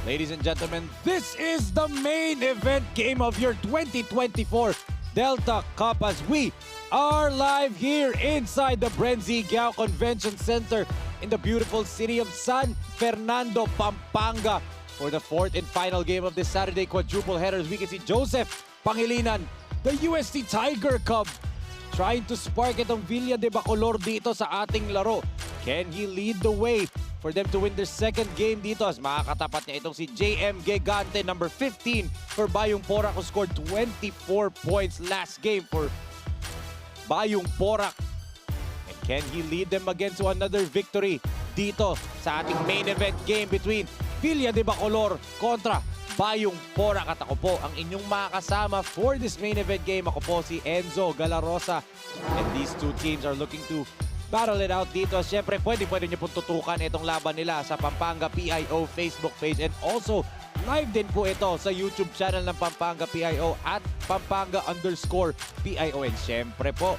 Ladies and gentlemen, this is the main event game of your 2024 Delta Cup as we are live here inside the Brenzy Gao Convention Center in the beautiful city of San Fernando, Pampanga for the fourth and final game of this Saturday quadruple headers. We can see Joseph Pangilinan, the UST Tiger Cub, trying to spark itong Villa de Bacolor dito sa ating laro. Can he lead the way for them to win their second game dito as makakatapat niya itong si JM Gigante, number 15 for Bayung Porac, who scored 24 points last game for Bayung Porac. And can he lead them again to another victory dito sa ating main event game between Villa de Bacolor kontra Bayung Porac? At ako po ang inyong makakasama for this main event game. Ako po si Enzo Galarosa, and these two teams are looking to battle it out dito. Siyempre, pwede nyo pong tutukan itong laban nila sa Pampanga PIO Facebook page, and also live din po ito sa YouTube channel ng Pampanga PIO at Pampanga_PIO. And siyempre po,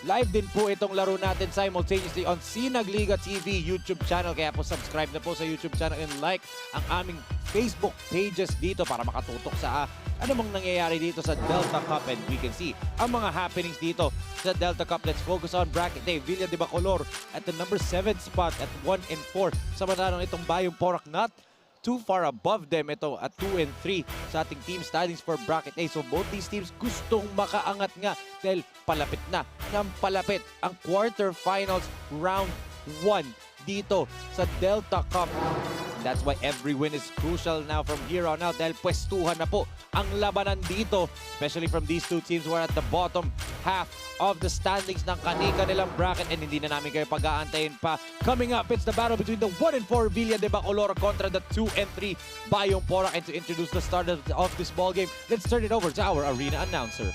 live din po itong laro natin simultaneously on Sinag Liga TV YouTube channel. Kaya po subscribe na po sa YouTube channel and like ang aming Facebook pages dito para makatutok sa anumang nangyayari dito sa Delta Cup. And we can see ang mga happenings dito sa Delta Cup. Let's focus on bracket day. Villa de Bacolor at the number 7 spot at 1 and 4. Samantalang itong Bayung Porac not too far above them, ito at 2 and 3 sa ating team standings for bracket A. So both these teams gustong makaangat nga dahil palapit na ng palapit ang quarterfinals round 1 dito sa Delta Cup. That's why every win is crucial now from here on out dahil pwestuhan na po ang labanan dito, especially from these two teams who are at the bottom half of the standings ng kanilang bracket, and hindi na namin kayo pag-aantayin pa. Coming up, it's the battle between the 1 and 4 Villa de Bacolor kontra the 2 and 3 Bayung Porac. And to introduce the start of this ball game, let's turn it over to our arena announcer.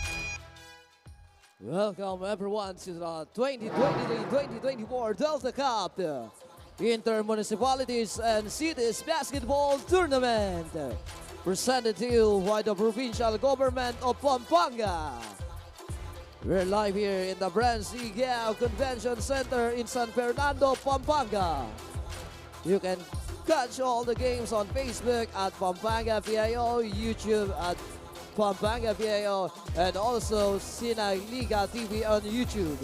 Welcome everyone to the 2023-2024 Delta Cup Inter-Municipalities and Cities Basketball Tournament, presented to you by the Provincial Government of Pampanga. We're live here in the Brenzy Gao Convention Center in San Fernando, Pampanga. You can catch all the games on Facebook at Pampanga PIO, YouTube at Pampanga PIO, and also Sinag Liga TV on YouTube.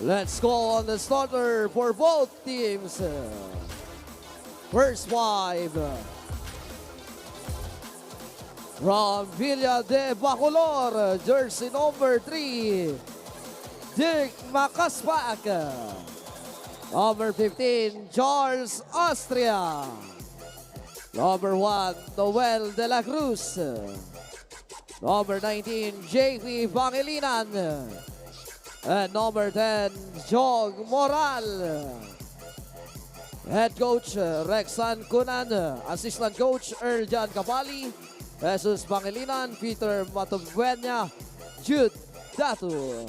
Let's go on the starter for both teams. First 5 from Villa de Bacolor, jersey number 3, Dirk Makaspak. Number 15, Charles Austria. Number 1, Noel de la Cruz. Number 19, JP Pangilinan. And number 10, Jog Moral. Head coach, Rexan Cunan. Assistant coach, Erjan Capali. Jesus Pangilinan, Peter Matubuena, Jude Datu.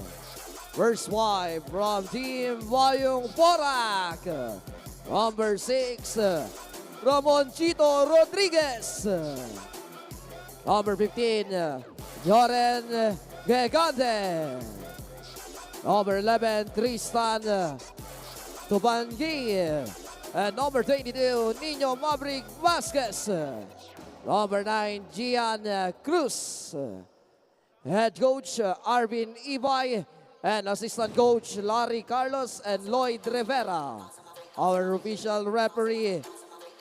Verse 5 from Team Bayung Porac. Number 6, Ramonchito Rodriguez. Number 15, Joren Gigante. Number 11, Tristan Tubangi. And number 22, Nino Maverick Vasquez. Number 9, Gian Cruz. Head coach, Arvin Ibay. And assistant coach, Larry Carlos and Lloyd Rivera. Our official referee,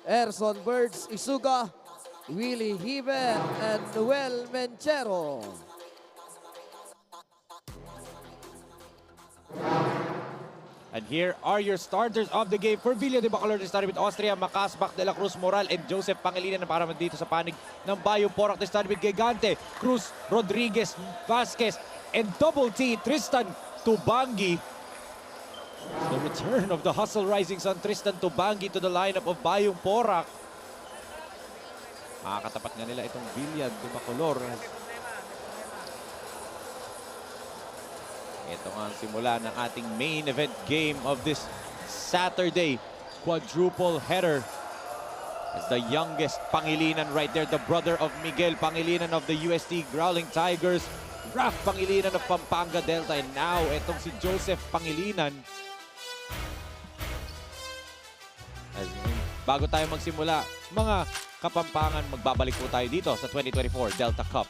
Erson Birds Isuga, Willie Hive, and Noel Menchero. And here are your starters of the game for Villa de Bacolor. They started with Austria, Makaspak, De La Cruz, Moral, and Joseph Pangilinan na para dito sa panig ng Bayung Porac. They started with Gigante, Cruz, Rodriguez, Vasquez, and double T, Tristan Tubangi. The return of the hustle rising son, Tristan Tubangi, to the lineup of Bayung Porac. Makakatapat nga nila itong Villa de Bacolor. Ito nga ang simula ng ating main event game of this Saturday quadruple header. As the youngest Pangilinan right there, the brother of Miguel Pangilinan of the UST Growling Tigers, Raf Pangilinan of Pampanga Delta, and now itong si Joseph Pangilinan. As Bago tayo magsimula, mga Kapampangan, magbabalik po tayo dito sa 2024 Delta Cup.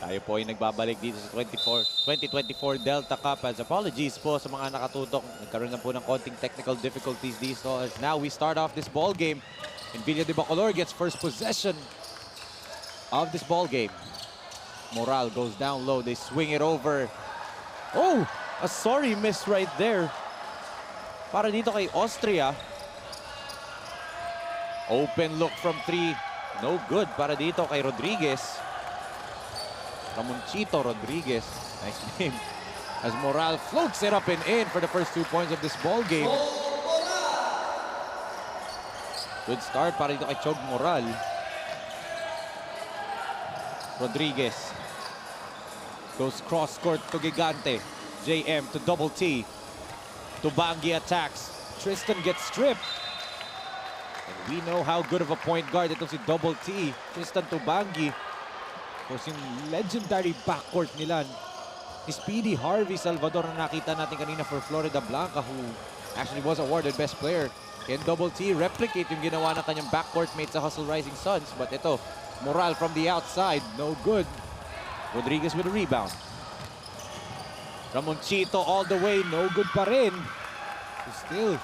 Tayo po ay nagbabalik dito sa 2024 Delta Cup. As apologies po sa mga nakatutok. Nagkaroon na po ng konting technical difficulties dito. As now we start off this ball game. And Villa de Bacolor gets first possession of this ball game. Moral goes down low. They swing it over. Oh, a sorry miss right there. Para dito kay Austria. Open look from 3. No good para dito kay Rodriguez. Ramonchito Rodriguez, nice name, as Moral floats it up and in for the first 2 points of this ball game. Good start para dito kay Chog Moral. Rodriguez goes cross court to Gigante. JM to double T. Tubangi attacks. Tristan gets stripped. And we know how good of a point guard ito si double T. Tristan Tubangi. Of course, yung legendary backcourt nila ni Speedy Harvey Salvador na nakita natin kanina for Florida Blanca, who actually was awarded best player. Can double T replicate yung ginawa ng kanyang backcourt mate sa Hustle Rising Suns. But ito, Moral from the outside, no good. Rodriguez with a rebound. Ramonchito all the way, no good pa rin. Still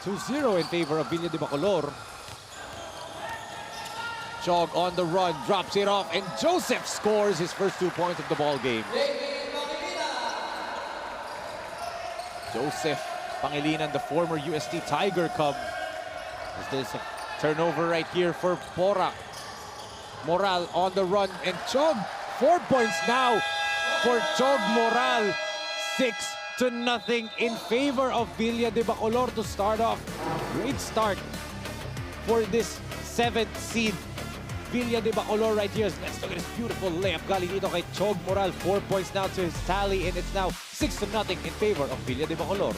2-0 in favor of Villa de Bacolor. Chog on the run, drops it off, and Joseph scores his first 2 points of the ball game. Joseph Pangilinan, the former UST Tiger Cub. There's a turnover right here for Porac. Moral on the run, and Chog, 4 points now for Chog Moral. 6-0 in favor of Villa de Bacolor to start off. Great start for this 7th seed. Villa de Bacolor right here. Let's look at this beautiful layup. Galing dito kay Chog Moral. 4 points now to his tally, and it's now 6-0 in favor of Villa de Bacolor.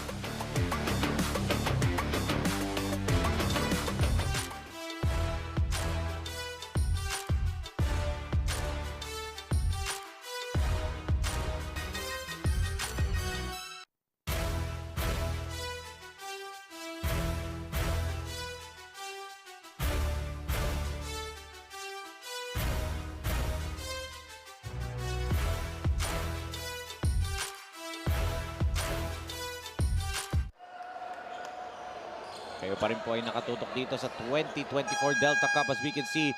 Kayo pa rin po ay nakatutok dito sa 2024 Delta Cup. As we can see,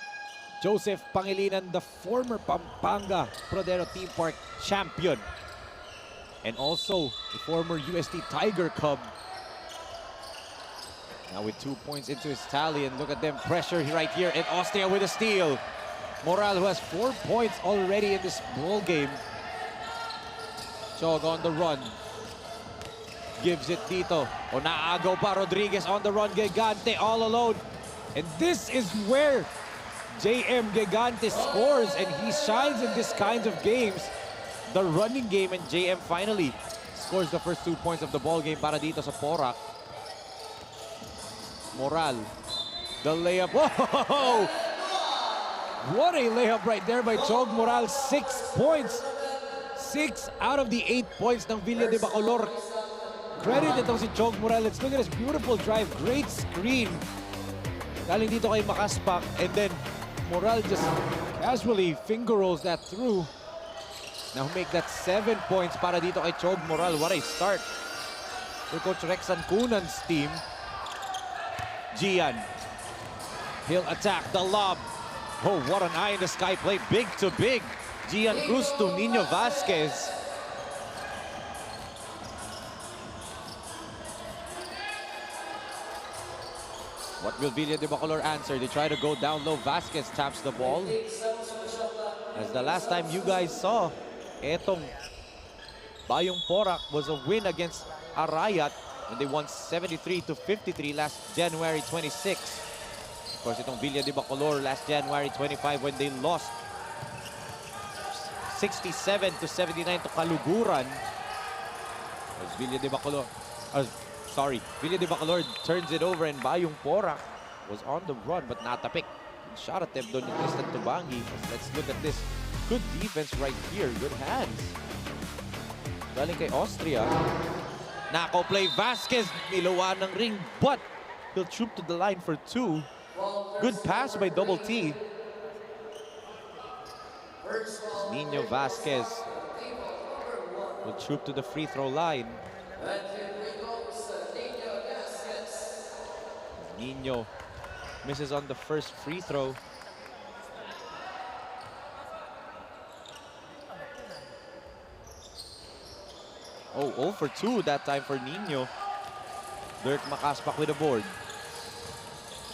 Joseph Pangilinan, the former Pampanga Prodero Theme Park champion, and also the former UST Tiger Cub. Now with 2 points into his tally, and look at them pressure right here, and Austria with a steal. Moral, who has 4 points already in this ball game. Chog on the run. Gives it dito. O naagaw pa Rodriguez on the run. Gigante all alone. And this is where JM Gigante scores, and he shines in this kinds of games. The running game, and JM finally scores the first 2 points of the ball game para dito sa Porac. Moral. The layup. Whoa! What a layup right there by Chog Moral. 6 points. 6 out of the 8 points ng Villa de Bacolor. Credit itong si Chog Moral. Let's look at his beautiful drive. Great screen. Galing dito kay Makaspak. And then Moral just casually finger rolls that through. Now make that 7 points para dito kay Chog Moral. What a start for Coach Rexan Cunan's team. Gian. He'll attack the lob. Oh, what an eye in the sky play. Big to big. Gian Cruz to Nino Vasquez. What will Villa de Bacolor answer? They try to go down low. Vasquez taps the ball. As the last time you guys saw, etong Bayung Porac was a win against Arayat when they won 73-53 last January 26. Of course, itong Villa de Bacolor last January 25 when they lost 67-79 to Kaluguran. As Villa de Bacolor, Villa de Bacolor turns it over and Bayung Porac was on the run but natapik. Shot attempt doon ni Tristan Tubangi. Let's look at this. Good defense right here. Good hands. Galing kay Austria. Nako play. Vasquez niluwa ng ring but he'll troop to the line for 2. Good pass by Double T. Nino Vasquez will troop to the free throw line. Nino misses on the first free throw. Oh, 0 for 2 that time for Nino. Dirk Makaspak with the board.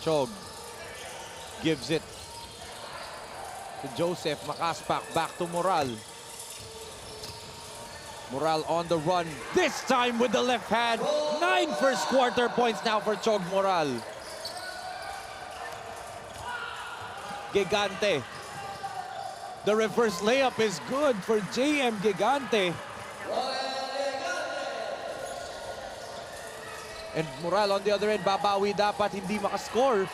Chog gives it to Joseph Makaspak. Back to Moral. Moral on the run. This time with the left hand. 9 first quarter points now for Chog Moral. Gigante. The reverse layup is good for JM Gigante. And Moral on the other end, babawi dapat, hindi makascore.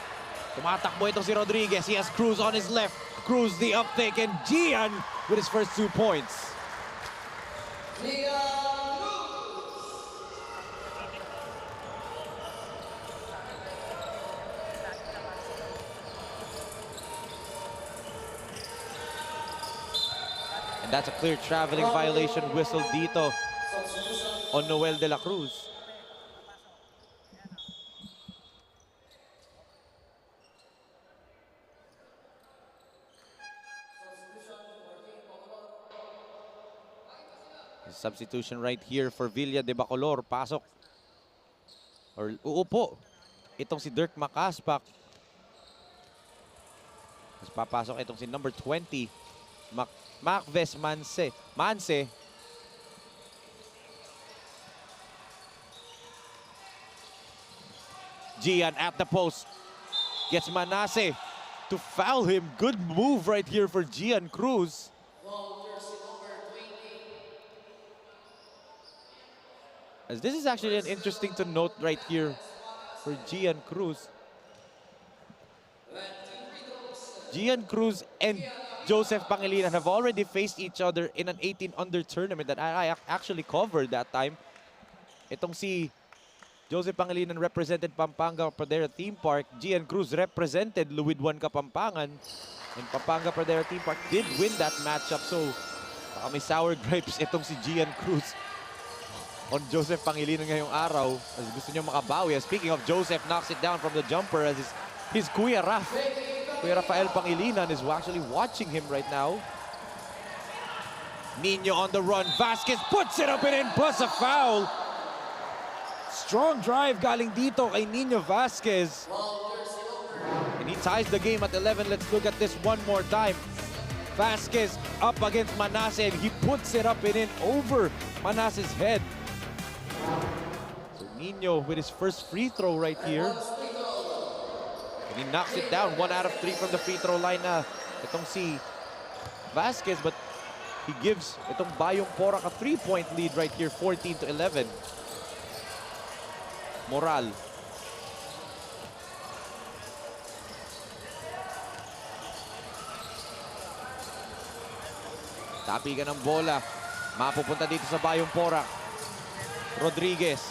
Tumatakbo itong si Rodriguez. He has Cruz on his left. Cruz the uptake and Gian with his first 2 points. And that's a clear traveling violation whistle dito on Noel de la Cruz. Substitution right here for Villa de Bacolor. Pasok. Or uupo. Itong si Dirk Makaspak. Mas papasok itong si number 20. Macves Manse. Gian at the post. Gets Manase to foul him. Good move right here for Gian Cruz. As this is actually an interesting to note right here for Gian Cruz. Gian Cruz and Joseph Pangilinan have already faced each other in an 18-under tournament that I actually covered that time. Itong si Joseph Pangilinan represented Pampanga Pradera Theme Park. Gian Cruz represented Luwidwan Kapampangan. And Pampanga Pradera Theme Park did win that matchup. So, baka may sour grapes itong si Gian Cruz on Joseph Pangilinan ngayong araw. As gusto niyo makabawi. Speaking of Joseph, knocks it down from the jumper as his Kuya Rafael Pangilinan is actually watching him right now. Nino on the run. Vasquez puts it up and in, plus a foul. Strong drive galing dito kay Nino Vasquez. And he ties the game at 11. Let's look at this one more time. Vasquez up against Manase and he puts it up and in over Manase's head. So Nino with his first free throw right here. And he knocks it down. 1 out of 3 from the free throw line na itong si Vasquez. But He gives itong Bayung Porac a 3-point lead right here, 14-11. Moral. Tapigan ng bola. Mapupunta dito sa Bayung Porac. Rodriguez.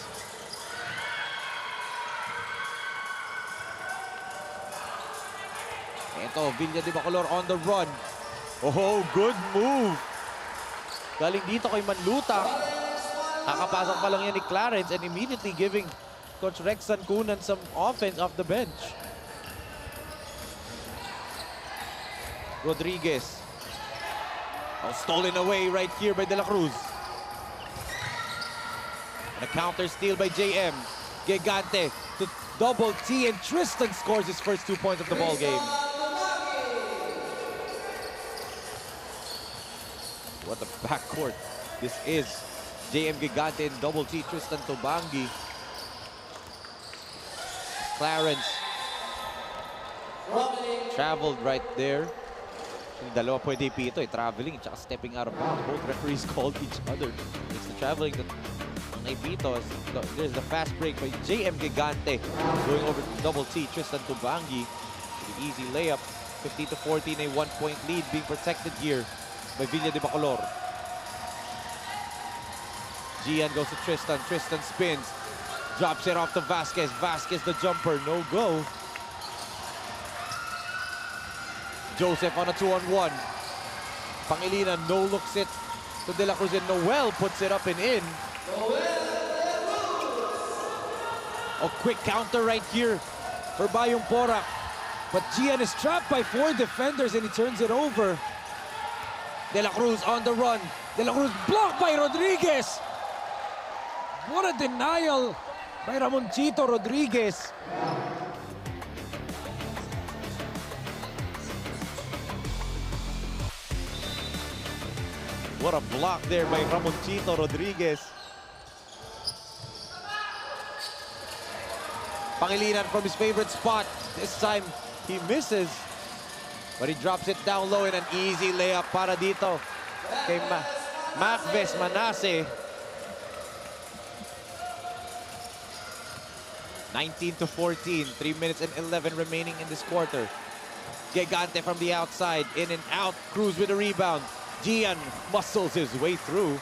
Ito, Villa de Bacolor on the run. Oh, good move. Galing dito kay Manluta. Nakapasok pa lang yan ni Clarence and immediately giving Coach Rex Sancunan some offense off the bench. Rodriguez. Oh, stolen away right here by De La Cruz. And a counter steal by JM. Gigante to double T, and Tristan scores his first 2 points of the ball game. What a backcourt this is. JM Gigante and double T, Tristan Tubangi. Clarence traveled right there. Yung dalawa pwede ipito, traveling at stepping out of bounds. Both referees called each other. It's the traveling that naipito. There's the fast break by JM Gigante going over to double T, Tristan Tubangi. An easy layup. 15-14, a 1-point lead being protected here by Villa de Bacolor. Gian goes to Tristan. Tristan spins. Drops it off to Vasquez. Vasquez the jumper. No go. Joseph on a 2-on-1. Pangilinan no looks it to De La Cruz, and Noel puts it up and in. A quick counter right here for Bayung Porac. But Gian is trapped by 4 defenders and he turns it over. De La Cruz on the run. De La Cruz blocked by Rodriguez. What a denial by Ramoncito Rodriguez. What a block there by Ramoncito Rodriguez. Pangilinan from his favorite spot. This time he misses. But he drops it down low in an easy layup para dito kay Macves Manase. 19-14, 3 minutes and 11 remaining in this quarter. Gigante from the outside, in and out. Cruz with a rebound. Gian muscles his way through.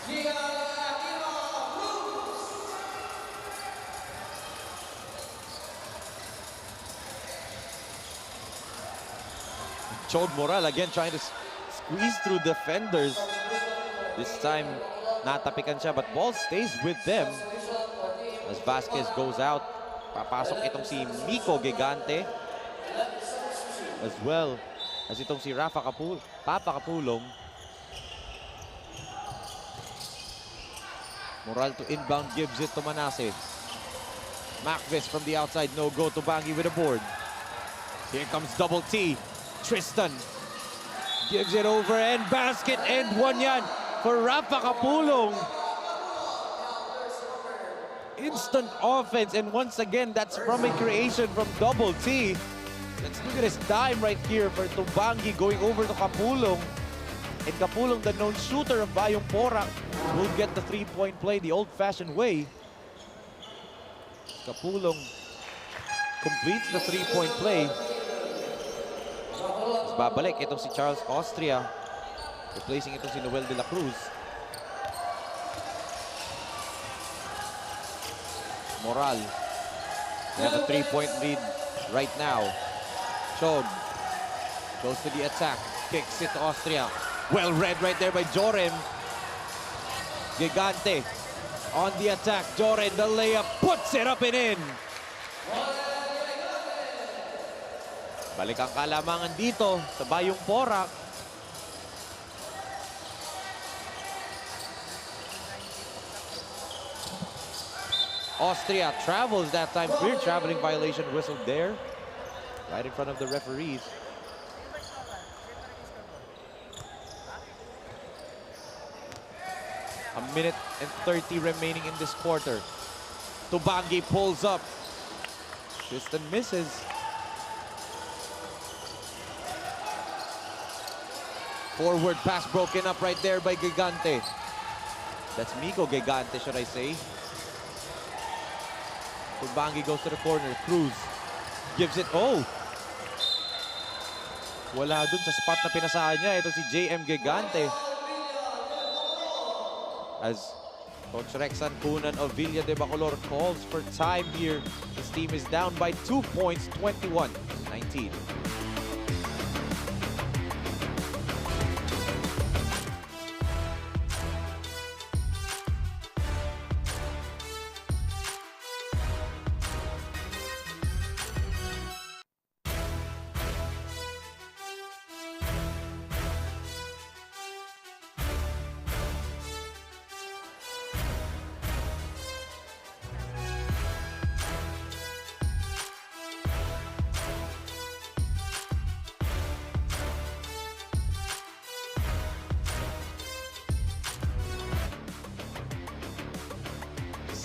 Chod Moral again trying to squeeze through defenders. This time, natapikan siya, but ball stays with them. As Vasquez goes out, papasok itong si Miko Gigante. As well as itong si Papa Capulong. Moral to inbound, gives it to Manase. Macvis from the outside, no go. Tubangi with a board. Here comes double T. Tristan gives it over and basket, and one yan for Rafa Capulong. Instant offense, and once again, that's from a creation from double T. Let's look at his dime right here for Tubangi going over to Capulong. And Capulong, the known shooter of Bayung Porac, will get the 3-point play the old-fashioned way. Capulong completes the 3-point play. Babalik itong si Charles Austria, replacing itong si Noel de la Cruz. Moral, they have a 3-point lead right now. Chog goes to the attack, kicks it to Austria. Well read right there by Jorem. Gigante on the attack. Jorem, the layup, puts it up and in. Balik ang kalamangan dito sa Bayung Porac. Austria travels that time. Clear traveling violation whistled there. Right in front of the referees. A minute and 30 remaining in this quarter. Tubangi pulls up. Tristan misses. Forward pass broken up right there by Gigante. That's Miko Gigante, should I say. Tubangi goes to the corner. Cruz gives it. Oh! Wala dun sa spot na pinasahan niya. Ito si JM Gigante. As Coach Rexan Cunan of Villa de Bacolor calls for time here. His team is down by 2 points, 21-19.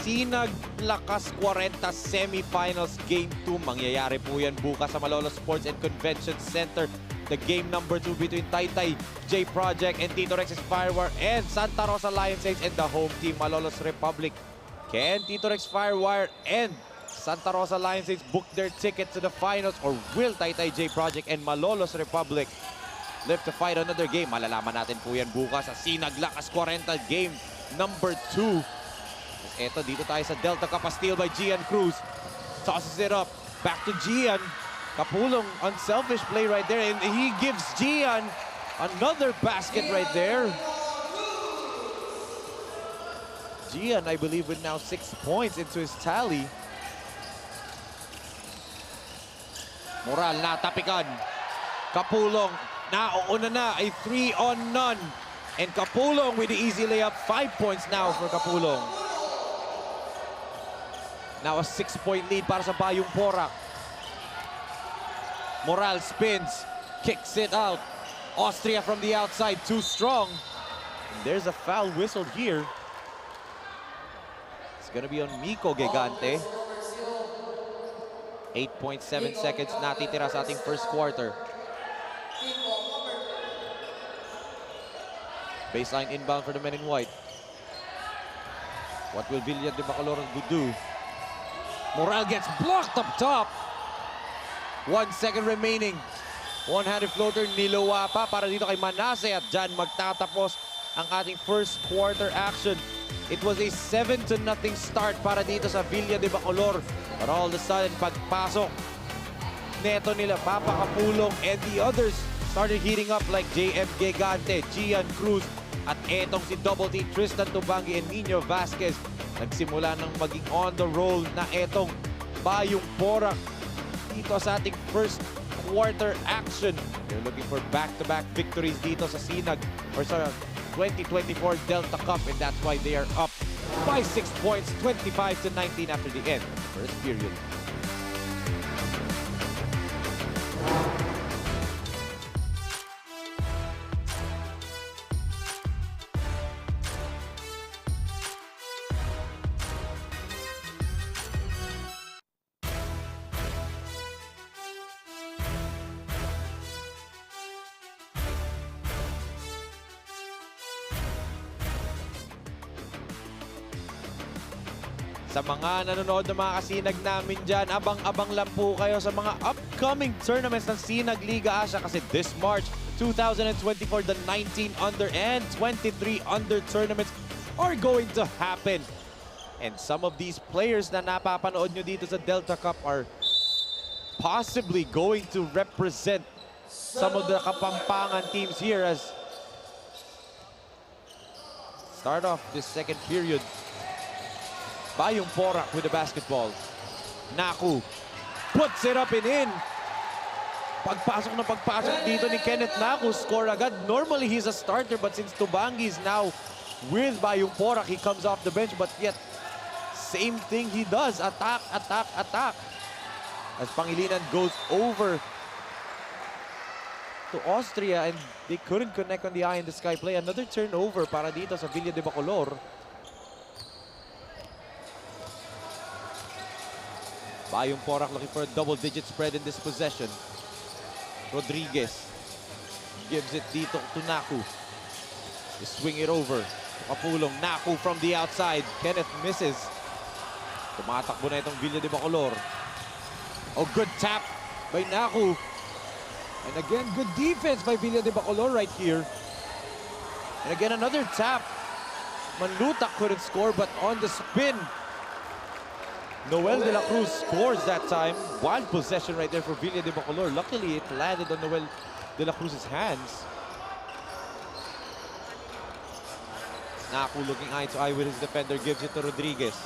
Sinag Lakas 40 Semifinals Game 2. Mangyayari po yan bukas sa Malolos Sports and Convention Center. The game number 2 between Taytay J Project and Tito Rex's Firewire and Santa Rosa Lionsades and the home team Malolos Republic. Can Tito Rex Firewire and Santa Rosa Lionsades book their ticket to the finals, or will Taytay J Project and Malolos Republic live to fight another game? Malalaman natin po yan bukas sa Sinag Lakas 40 Game number 2. Eto, dito tayo sa Delta Cup, steal by Gian Cruz. Tosses it up. Back to Gian. Kapulong, unselfish play right there. And he gives Gian another basket right there. Gian, I believe, with now 6 points into his tally. Moral natapikan. Kapulong, nauuna na. A 3-on-none. And Kapulong with the easy layup. 5 points now for Kapulong. Now a 6-point lead para sa Bayung Porac. Moral spins, kicks it out. Austria from the outside, too strong. And there's a foul whistle here. It's gonna be on Miko Gigante. 8.7 seconds natitira sa ating first quarter. Baseline inbound for the men in white. What will Villa de Bacolor do? Moral gets blocked up top. 1 second remaining. One-handed floater, niluwa pa para dito kay Manase, at dyan magtatapos ang ating first quarter action. It was a 7-0 start para dito sa Villa de Bacolor. But all of a sudden, pagpasok neto nila Papa Kapulong and the others started heating up like JM Gigante, Gian Cruz, at etong si Double T, Tristan Tubangi and Nino Vasquez. Nagsimula ng maging on the roll na etong Bayung Porac dito sa ating first quarter action. They're looking for back-to-back victories dito sa Sinag or sa 2024 Delta Cup, and that's why they are up by 6 points, 25-19 after the end of the first period. Sa mga nanonood ng mga kasinag namin dyan, abang-abang lang po kayo sa mga upcoming tournaments ng Sinag Liga Asia, kasi this March 2024, the 19 under and 23 under tournaments are going to happen. And some of these players na napapanood nyo dito sa Delta Cup are possibly going to represent some of the Kapampangan teams here as start off this second period. Bayung Porac with the basketball. Naku puts it up and in. Pagpasok na pagpasok dito ni Kenneth Naku, score agad. Normally he's a starter, but since Tubangi is now with Bayung Porac, he comes off the bench, but yet same thing he does. Attack, attack, attack. As Pangilinan goes over to Austria and they couldn't connect on the eye in the sky play. Another turnover para dito sa Villa de Bacolor. Bayung Porac looking for a double-digit spread in this possession. Rodriguez Gives it dito to Naku. They swing it over. Kapulong. Naku from the outside. Kenneth misses. Tumatakbo na itong Villa de Bacolor. Oh, good tap by Naku. And again, good defense by Villa de Bacolor right here. And again, another tap. Manlutak couldn't score, but on the spin, Noel de la Cruz scores that time. Wild possession right there for Villa de Bacolor. Luckily, it landed on Noel de la Cruz's hands. Naku looking eye to eye with his defender, gives it to Rodriguez.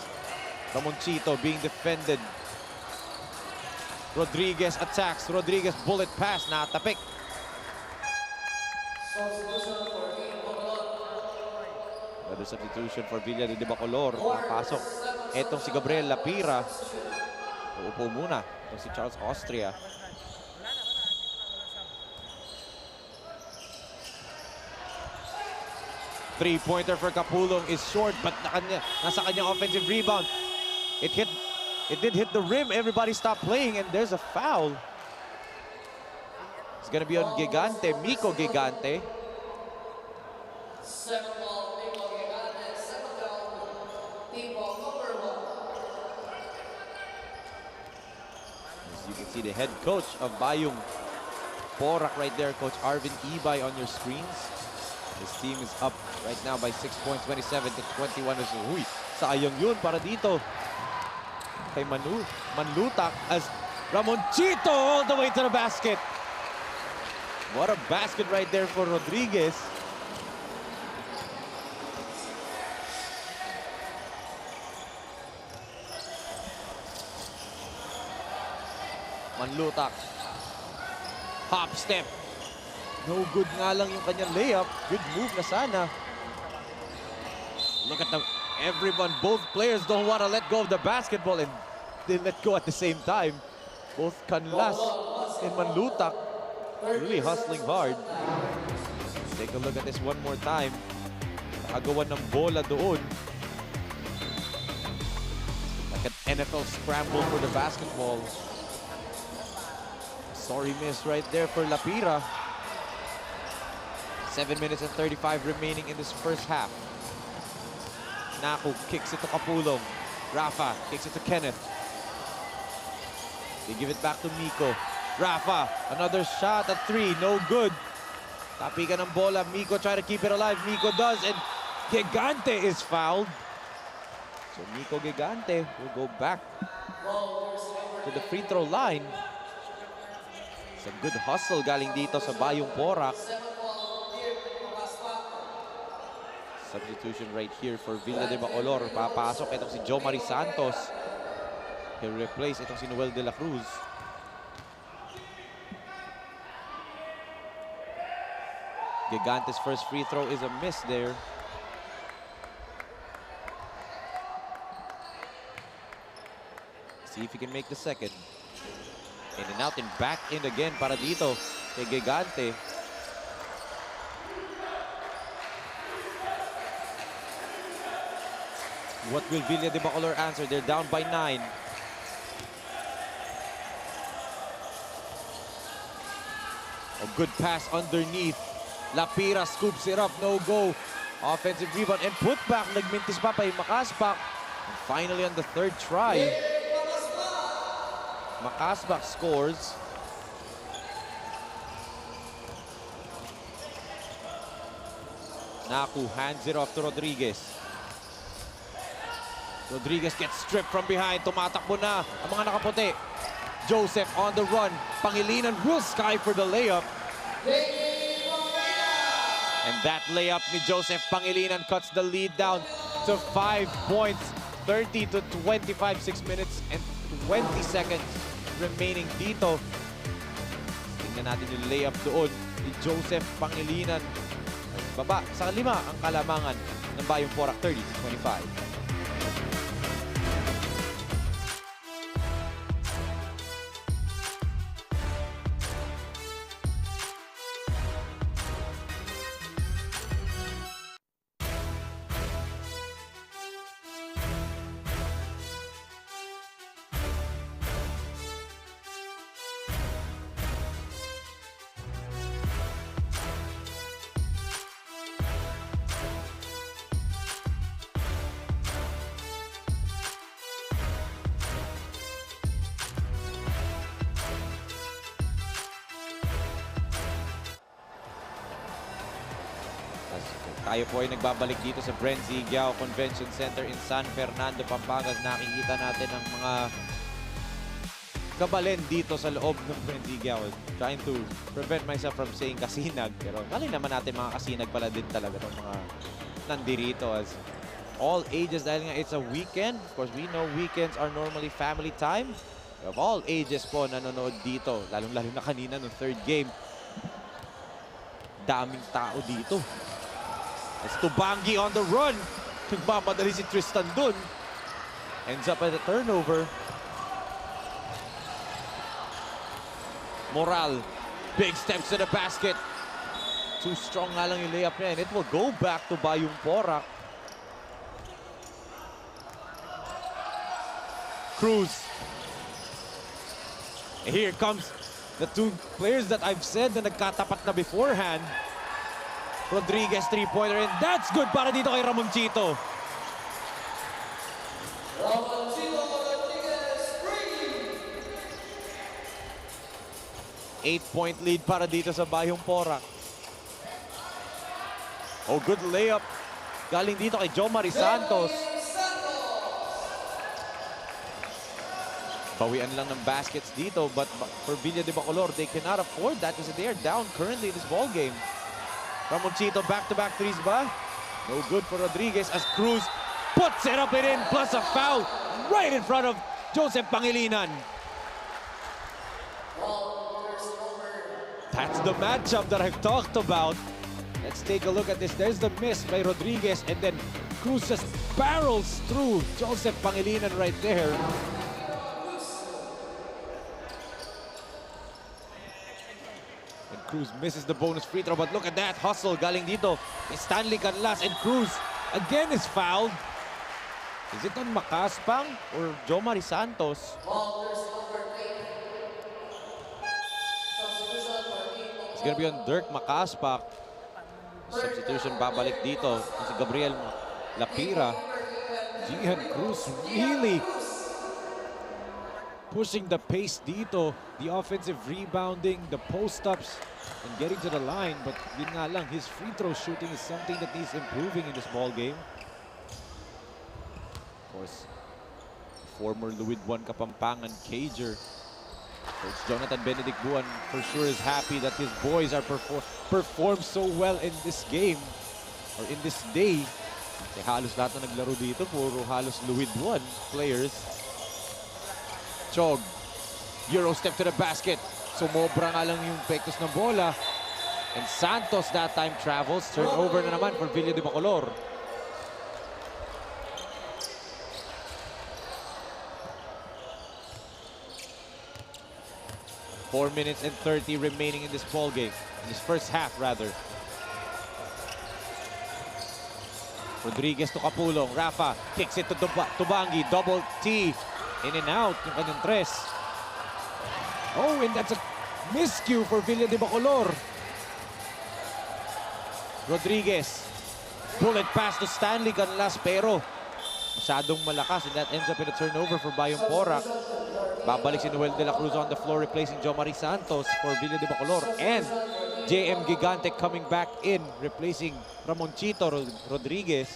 Ramonchito being defended. Rodriguez attacks. Rodriguez bullet pass. Natapik. Another substitution for Villa de Bacolor. Pasok. Etong si Gabriel Lapira. Uupo muna. Etong si Charles Austria. Three-pointer for Kapulong is short, but nasa kanyang offensive rebound. It did hit the rim. Everybody stopped playing, and there's a foul. It's gonna be on Gigante, Miko Gigante. As you can see, the head coach of Bayung Porac right there, Coach Arvin Ibay on your screens. His team is up right now by 6 points, 27 to 21. Uy, sayang yun para dito kay Manlutak as Ramonchito all the way to the basket. What a basket right there for Rodriguez. Manlutak. Hop step. No good nga lang yung kanyang layup. Good move na sana. Look at everyone, both players don't want to let go of the basketball, and they let go at the same time. Both Canlas and Manlutak really hustling hard. Take a look at this one more time. Nakagawa ng bola doon. Like an NFL scramble for the basketball. Sorry miss right there for Lapira. 7 minutes and 35 remaining in this first half. Naku kicks it to Kapulong. Rafa kicks it to Kenneth. They give it back to Miko. Rafa, another shot at three, no good. Tapikan ng bola, Miko try to keep it alive. Miko does, and Gigante is fouled. So Miko Gigante will go back to the free throw line. It's a good hustle galing dito sa Bayung Porac. Substitution right here for Villa de Bacolor. Papasok itong si Jo Mari Santos. He'll replace itong si Noel de la Cruz. Gigante's first free throw is a miss there. See if he can make the second. In and out and back in again para dito kay Gigante. What will Villa de Bacolor answer? They're down by 9. A good pass underneath. Lapira scoops it up, no go. Offensive rebound and put back. Nagmintis pa kay Makaspak. And finally on the third try, Makaspak scores. Naku hands it off to Rodriguez. Rodriguez gets stripped from behind. Tumatakbo na ang mga nakaputi. Joseph on the run. Pangilinan will sky for the layup. And that layup ni Joseph Pangilinan cuts the lead down to 5 points. 30 to 25, 6 minutes and 20 seconds remaining dito. Tingnan natin yung layup doon ni Joseph Pangilinan. Baba sa 5 ang kalamangan ng Bayung Porac, 30-25. Tayo po ay nagbabalik dito sa Brenzy Giao Convention Center in San Fernando, Pampanga. Nakikita natin ang mga kabalen dito sa loob ng Brenzy Giao. Trying to prevent myself from saying kasinag. Pero mali naman natin mga kasinag pala din talaga ng mga nandirito as all ages dahil nga it's a weekend. Of course, we know weekends are normally family time. Of all ages po nanonood dito. Lalong-lalo na kanina nung third game. Daming tao dito. It's Tubangi on the run. Nagmamadali si Tristan dun. Ends up at a turnover. Moral. Big steps to the basket. Too strong nga lang yung layup niya. And it will go back to Bayung Porac. Cruz. And here comes the two players that I've said na nagkatapat na beforehand. Rodriguez, three-pointer, and that's good para dito kay Ramoncito. Eight-point lead para dito sa Bayung Porac. Oh, good layup. Galing dito kay Jomari Santos. Bawian lang ng baskets dito, but for Villa de Bacolor, they cannot afford that because they are down currently in this ball game. Ramoncito, back-to-back threes ba? No good for Rodriguez as Cruz puts it up and in, plus a foul right in front of Joseph Pangilinan. That's the matchup that I've talked about. Let's take a look at this. There's the miss by Rodriguez, and then Cruz just barrels through Joseph Pangilinan right there. Cruz misses the bonus free throw, but look at that hustle galing dito. Stanley Canlas and Cruz again is fouled. Is it on Makaspang or Jomari Santos? It's gonna be on Dirk Makaspang. Substitution babalik dito. Si Gabriel Lapira. Gian Cruz really pushing the pace dito. The offensive rebounding, the post-ups, and getting to the line. But yun nga lang, his free throw shooting is something that he's improving in this ball game. Of course, former Louis Juan Kapampangan Cager. Coach Jonathan Benedict Buan for sure is happy that his boys are performed so well in this game or in this day. Kasi halos lahat na naglaro dito, puro halos Louis Juan players. Chog, Euro step to the basket. Sumobra nga lang yung pektos ng bola. And Santos that time travels. Turnover na naman for Villa de Bacolor. Four minutes and 30 remaining in this ball game. In this first half, rather. Rodriguez to Kapulong. Rafa kicks it to Tubangi. Double T. In and out yung kanyang tres. Oh, and that's a miscue for Villa de Bacolor. Rodriguez. Bullet pass to Stanley Canlas, pero masyadong malakas, and that ends up in a turnover for Bayung Porac. Babalik si Noel de la Cruz on the floor, replacing Jomari Santos for Villa de Bacolor. And JM Gigante coming back in, replacing Ramoncito Rodriguez.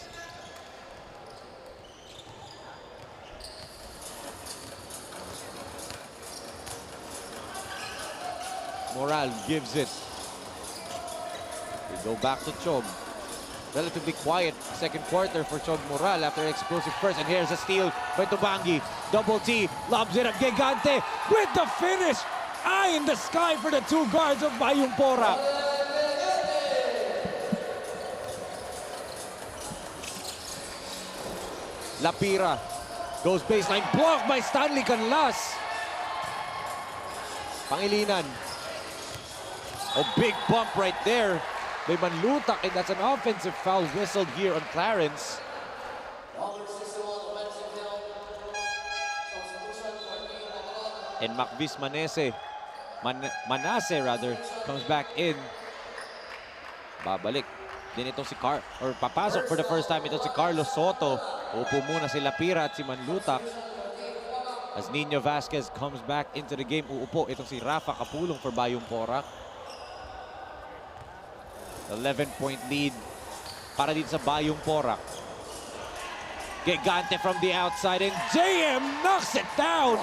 Moral gives it. We go back to Chog. Relatively quiet second quarter for Chog Moral after an explosive first. And here's a steal by Tubangi. Double T, lobs it up. Gigante with the finish. Eye in the sky for the two guards of Bayung Porac. Lapira goes baseline. Blocked by Stanley Canlas. Pangilinan. A big bump right there by Manlutak, and that's an offensive foul whistled here on Clarence. And Macvis Manase comes back in. Babalik din itong si papasok for the first time itong si Carlos Soto. Upo muna si Lapira at si Manlutak. As Nino Vasquez comes back into the game, uupo itong si Rafa Kapulong for Bayung Porac. 11-point lead para dito sa Bayung Porac. Gigante from the outside and JM knocks it down.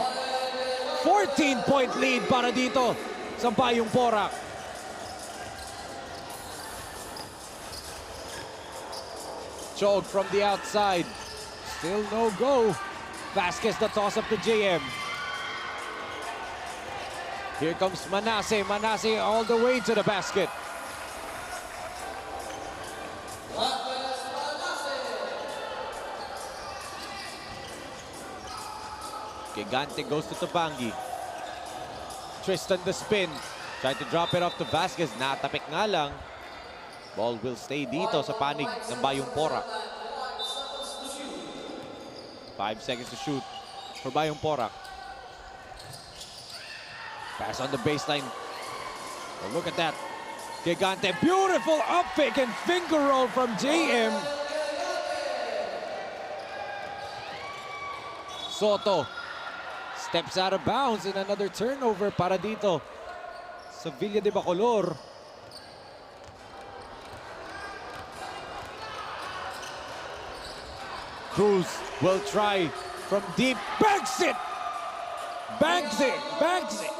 14-point lead para dito sa Bayung Porac. Chog from the outside. Still no go. Vasquez the toss up to JM. Here comes Manase. Manase all the way to the basket. Gigante goes to Tabangi. Tristan the spin. Tried to drop it off to Vasquez. Natapik nga lang. Ball will stay dito sa panig ng Bayung Porac. 5 seconds to shoot for Bayung Porac. Pass on the baseline. Oh, look at that. Gigante. Beautiful up pick and finger roll from JM. Soto steps out of bounds in another turnover para dito sa Villa de Bacolor. Cruz will try from deep. Banks it! Banks it! Banks it!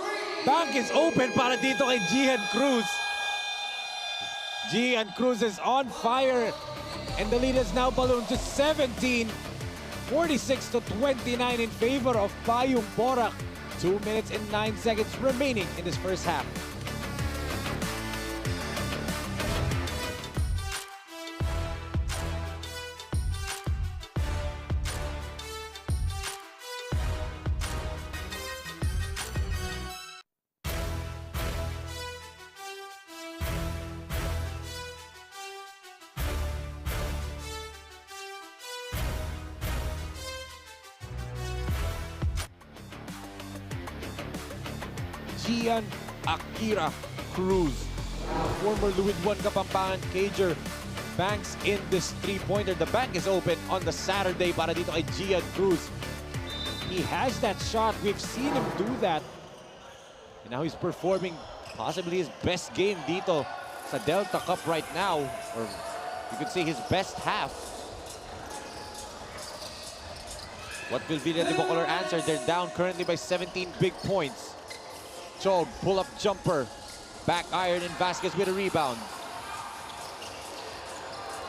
Bank is open para dito kay Gian Cruz. Gian Cruz is on fire and the lead is now ballooned to 17. 46 to 29 in favor of Bayung Porac. 2 minutes and 9 seconds remaining in this first half. Gian Akira Cruz, former Louis Juan Kapampangan Cager, banks in this three-pointer. The bank is open on the Saturday para dito kay Gian Cruz. He has that shot. We've seen him do that. And now he's performing possibly his best game dito sa Delta Cup right now. Or you could say his best half. What will Villa de Bacolor answer? They're down currently by 17 big points. Chog, pull-up jumper. Back iron and Vasquez with a rebound.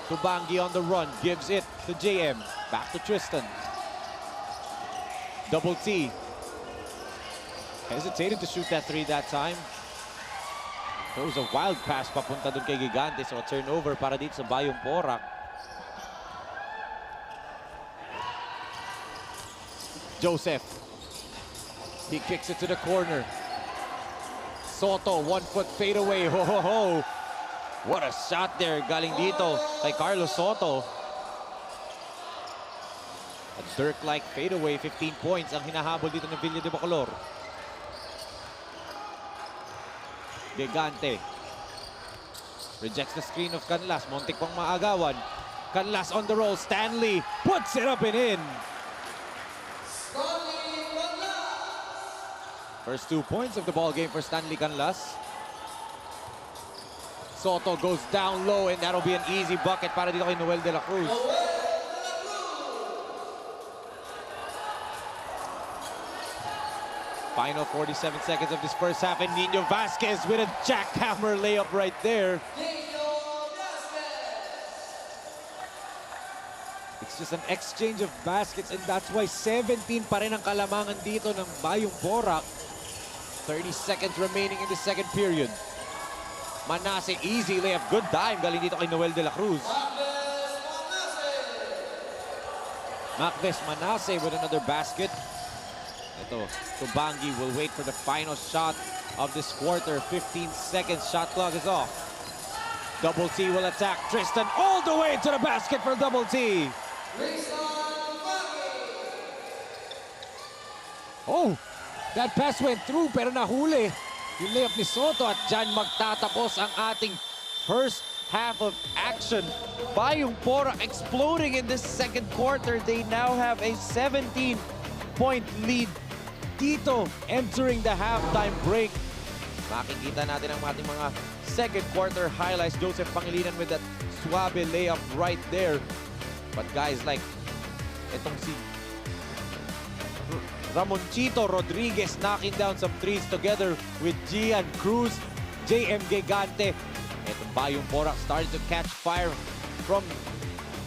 Tubangi on the run, gives it to JM. Back to Tristan. Double T. Hesitated to shoot that three that time. There was a wild pass papunta dun kay Gigante. So a turnover para dito sa Bayung Porac. Joseph. He kicks it to the corner. Soto, 1-foot fadeaway. Ho, ho, ho. What a shot there. Galing dito kay Carlos Soto. A Dirk-like fadeaway. 15 points ang hinahabol dito ng Villa de Bacolor. Gigante. Rejects the screen of Canlas. Montik pang maagawan. Canlas on the roll. Stanley puts it up and in. First 2 points of the ball game for Stanley Canlas. Soto goes down low and that'll be an easy bucket para dito kay Noel de la Cruz. Final 47 seconds of this first half and Nino Vasquez with a jackhammer layup right there. It's just an exchange of baskets and that's why 17 pa rin ang kalamangan dito ng Bayung Porac. 30 seconds remaining in the second period. Manase, easy layup. Good dime. Galing dito kay Noel de la Cruz. Macves Manase with another basket. Ito, Tubangi will wait for the final shot of this quarter. 15 seconds. Shot clock is off. Double T will attack. Tristan all the way to the basket for Double T. Oh! That pass went through pero nahuli yung layup ni Soto at dyan magtatapos ang ating first half of action. Bayung Porac exploding in this second quarter. They now have a 17-point lead dito entering the halftime break. Makikita natin ang ating mga second quarter highlights. Joseph Pangilinan with that Suave layup right there. But guys like itong si Ramonchito Rodriguez knocking down some threes together with Gian Cruz, JM Gigante. Itong Bayung Porac started to catch fire from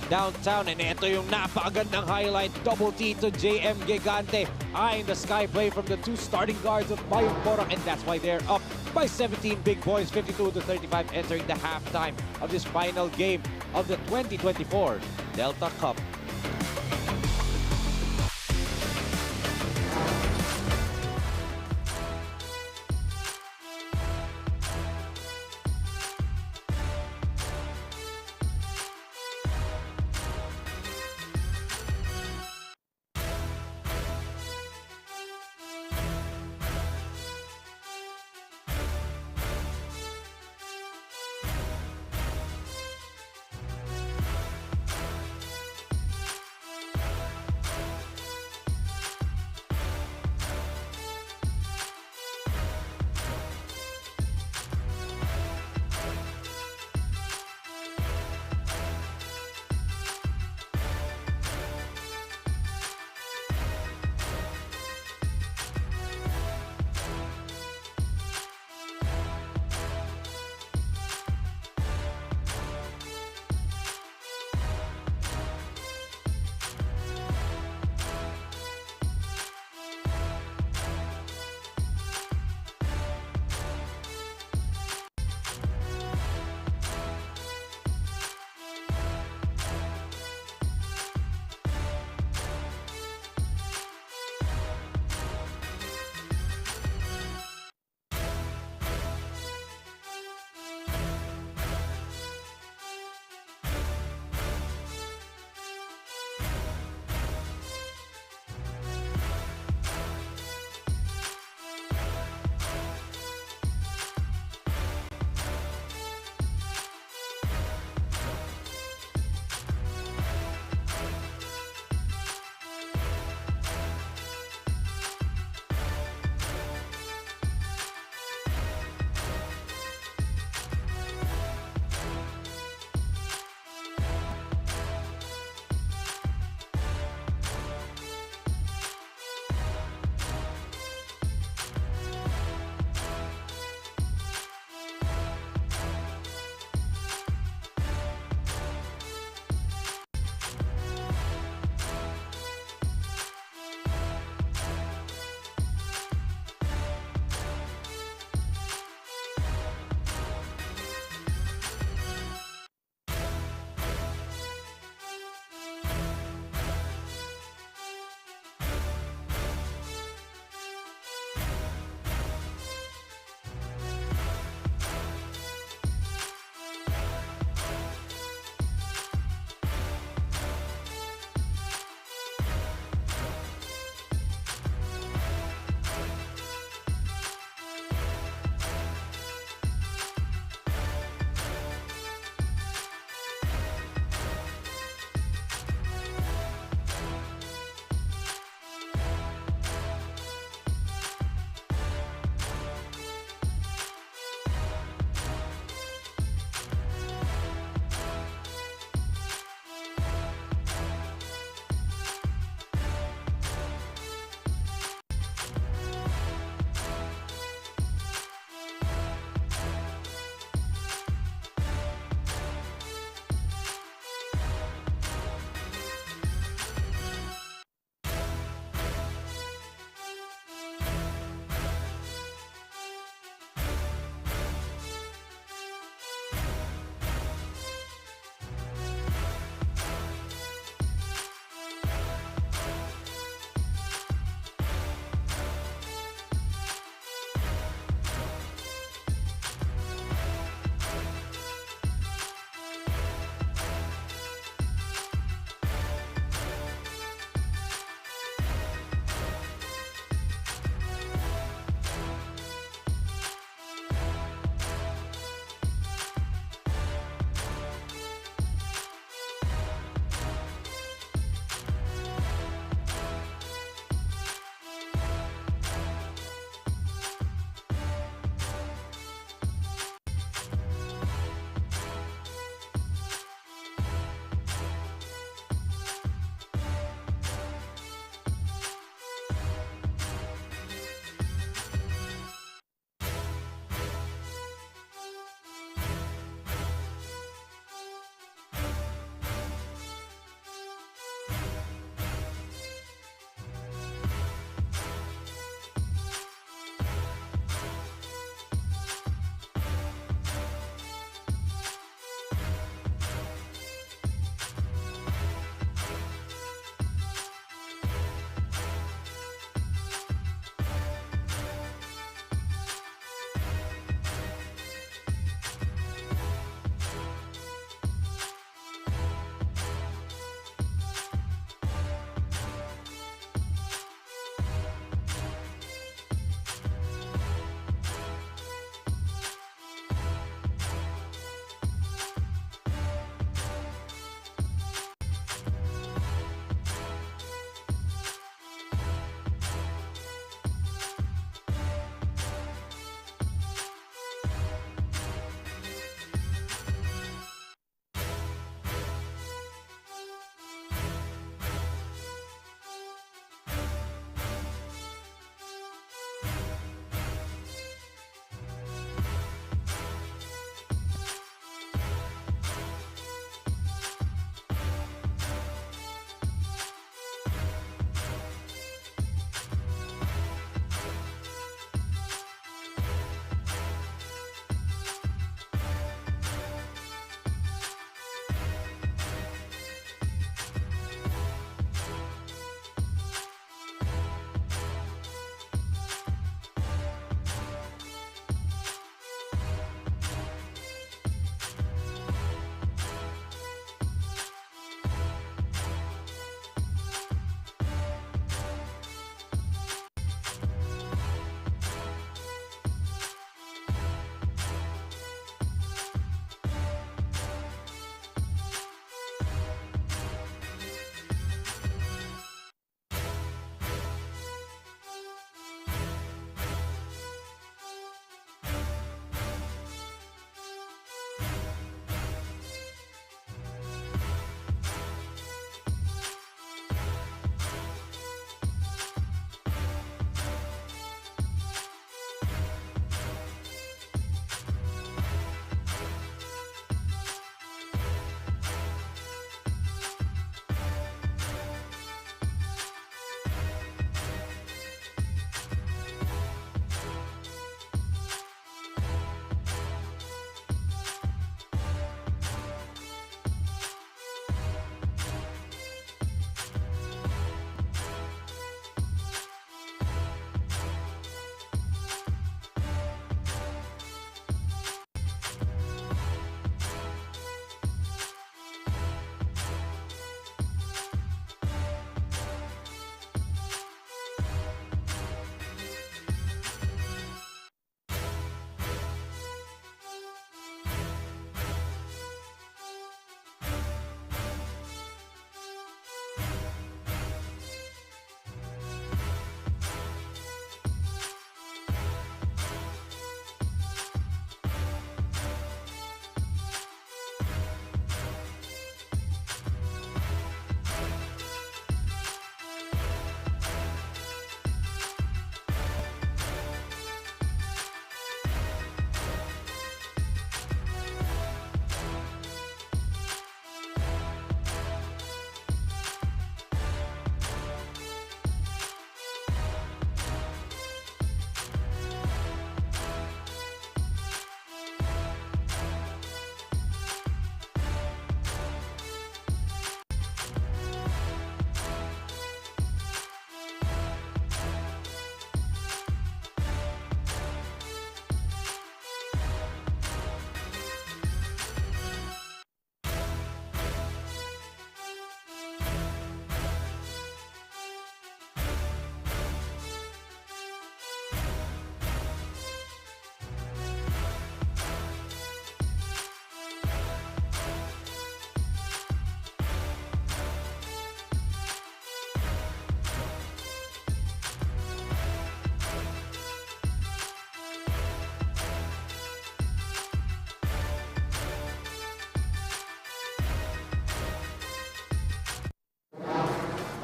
downtown. And ito yung napakagandang highlight. Double T to JM Gigante. Eyeing the sky play from the two starting guards of Bayung Porac. And that's why they're up by 17 big points, 52-35, entering the halftime of this final game of the 2024 Delta Cup.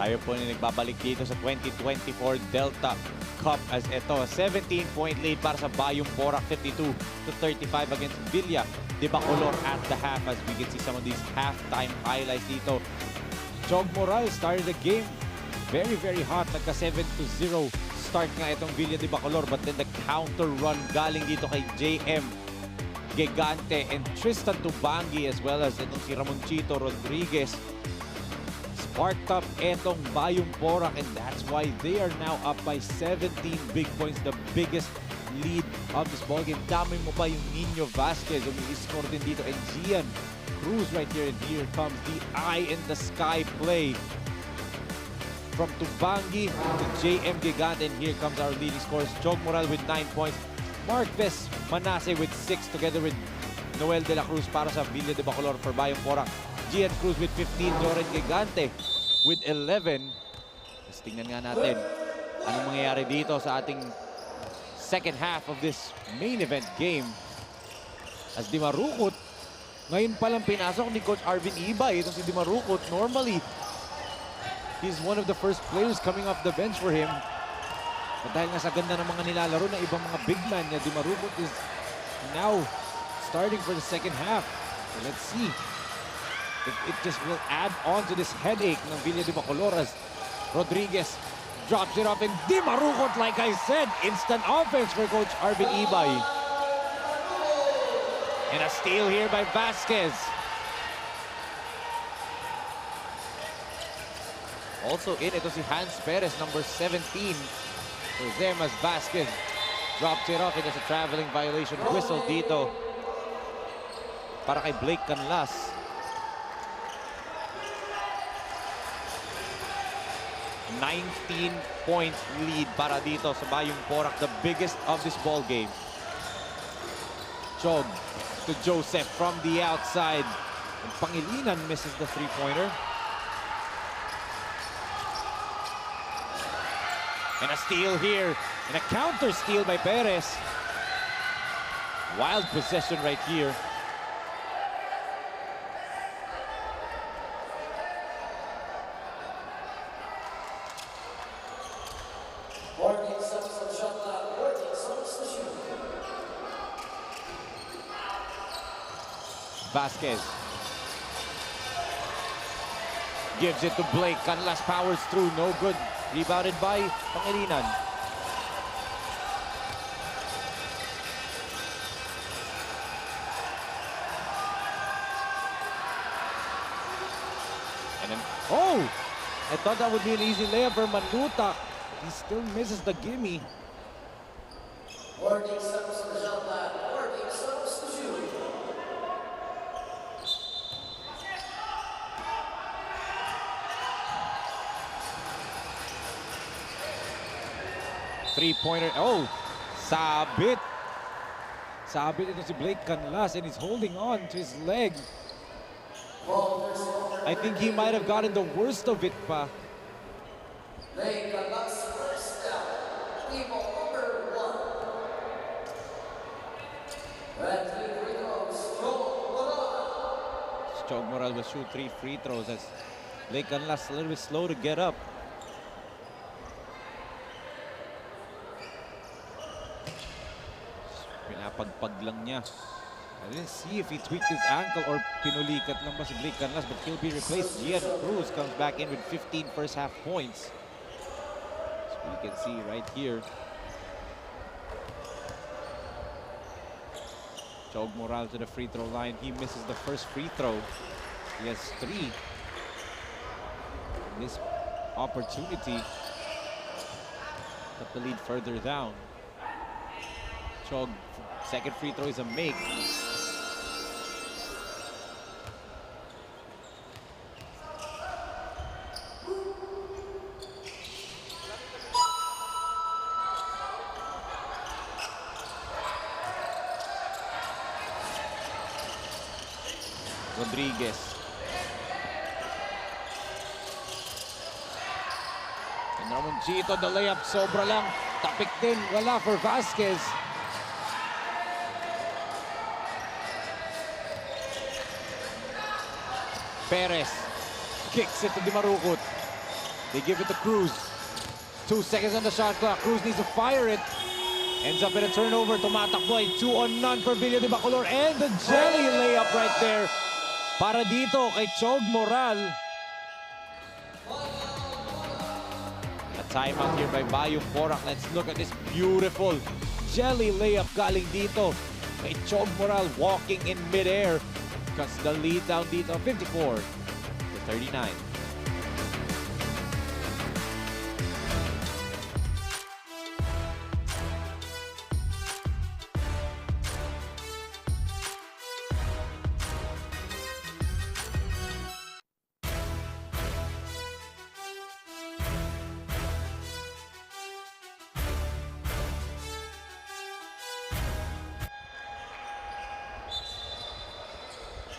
Tayo po na nagbabalik dito sa 2024 Delta Cup as ito, 17-point lead para sa Bayung Porac, 52-35 against Villa de Bacolor at the half, as we can see some of these halftime highlights dito. Jog Moral started the game very, very hot. Nagka 7-0 start nga itong Villa de Bacolor, but then the counter run galing dito kay JM Gigante and Tristan Tubangi, as well as itong si Ramonchito Rodriguez. Sparked up etong Bayung Porac, and that's why they are now up by 17 big points, the biggest lead of this ballgame. Dami mo pa yung Nino Vasquez, umi-score din dito, and Gian Cruz right here, and here comes the eye in the sky play from Tubangi to JM Gigante, and here comes our leading scorers. Jog Moral with 9 points. Marquez Manase with 6 together with Noel de la Cruz para sa Villa de Bacolor for Bayung Porac. Gian Cruz with 15, Joren Gigante with 11. Let's tingnan nga natin anong mangyayari dito sa ating second half of this main event game. As Di Marukot, ngayon palang pinasok ni Coach Arvin Ibay. Itong si Di Marukot, normally, he's one of the first players coming off the bench for him. But dahil nga sa ganda ng mga nilalaro ng ibang mga big man niya, Di Marukot is now starting for the second half. So let's see if it just will add on to this headache ng Villa de Bacolor as Rodriguez drops it off, and Di Marukot, like I said, instant offense for Coach Arvin Ibay. And a steal here by Vasquez. Also in, ito si Hans Perez, number 17. For them as Vasquez drops it off, and there's a traveling violation whistle dito para kay Blake Canlas. $19-point lead para dito sa Bayung Porac, the biggest of this ball game. Chog to Joseph from the outside. And Pangilinan misses the three-pointer. And a steal here, and a counter steal by Perez. Wild possession right here. Vasquez gives it to Blake. Canlas powers through, no good. Rebounded by Pangilinan. And then, oh! I thought that would be an easy layup for Manuta. He still misses the gimme. Three-pointer. Oh! Sabit! Sabit ito si Blake Canlas, and he's holding on to his leg. I think he might have gotten the worst of it pa. Jog Moral will shoot 3 free throws as Blake Canlas a little bit slow to get up. Pinapagpag lang niya. I didn't see if he tweaked his ankle or pinulikat lang ba si Blake Canlas, but he'll be replaced. Gian Cruz comes back in with 15 first half points. So you can see right here. Jog Moral to the free throw line. He misses the first free throw. He has 3. This opportunity put the lead further down. Chog, second free throw is a make. Rodriguez. And Ramonchito, the layup, sobra lang. Tapik din, wala for Vasquez. Perez kicks it to Di Marukot. They give it to Cruz. 2 seconds on the shot clock. Cruz needs to fire it. Ends up in a turnover. Tumatakbo ay 2-on-none for Villa de Bacolor. And the jelly layup right there. Para dito kay Chog Moral. A timeout here by Bayung Porac. Let's look at this beautiful jelly layup galing dito kay Chog Moral, walking in midair. Cuts the lead down dito, 54-39.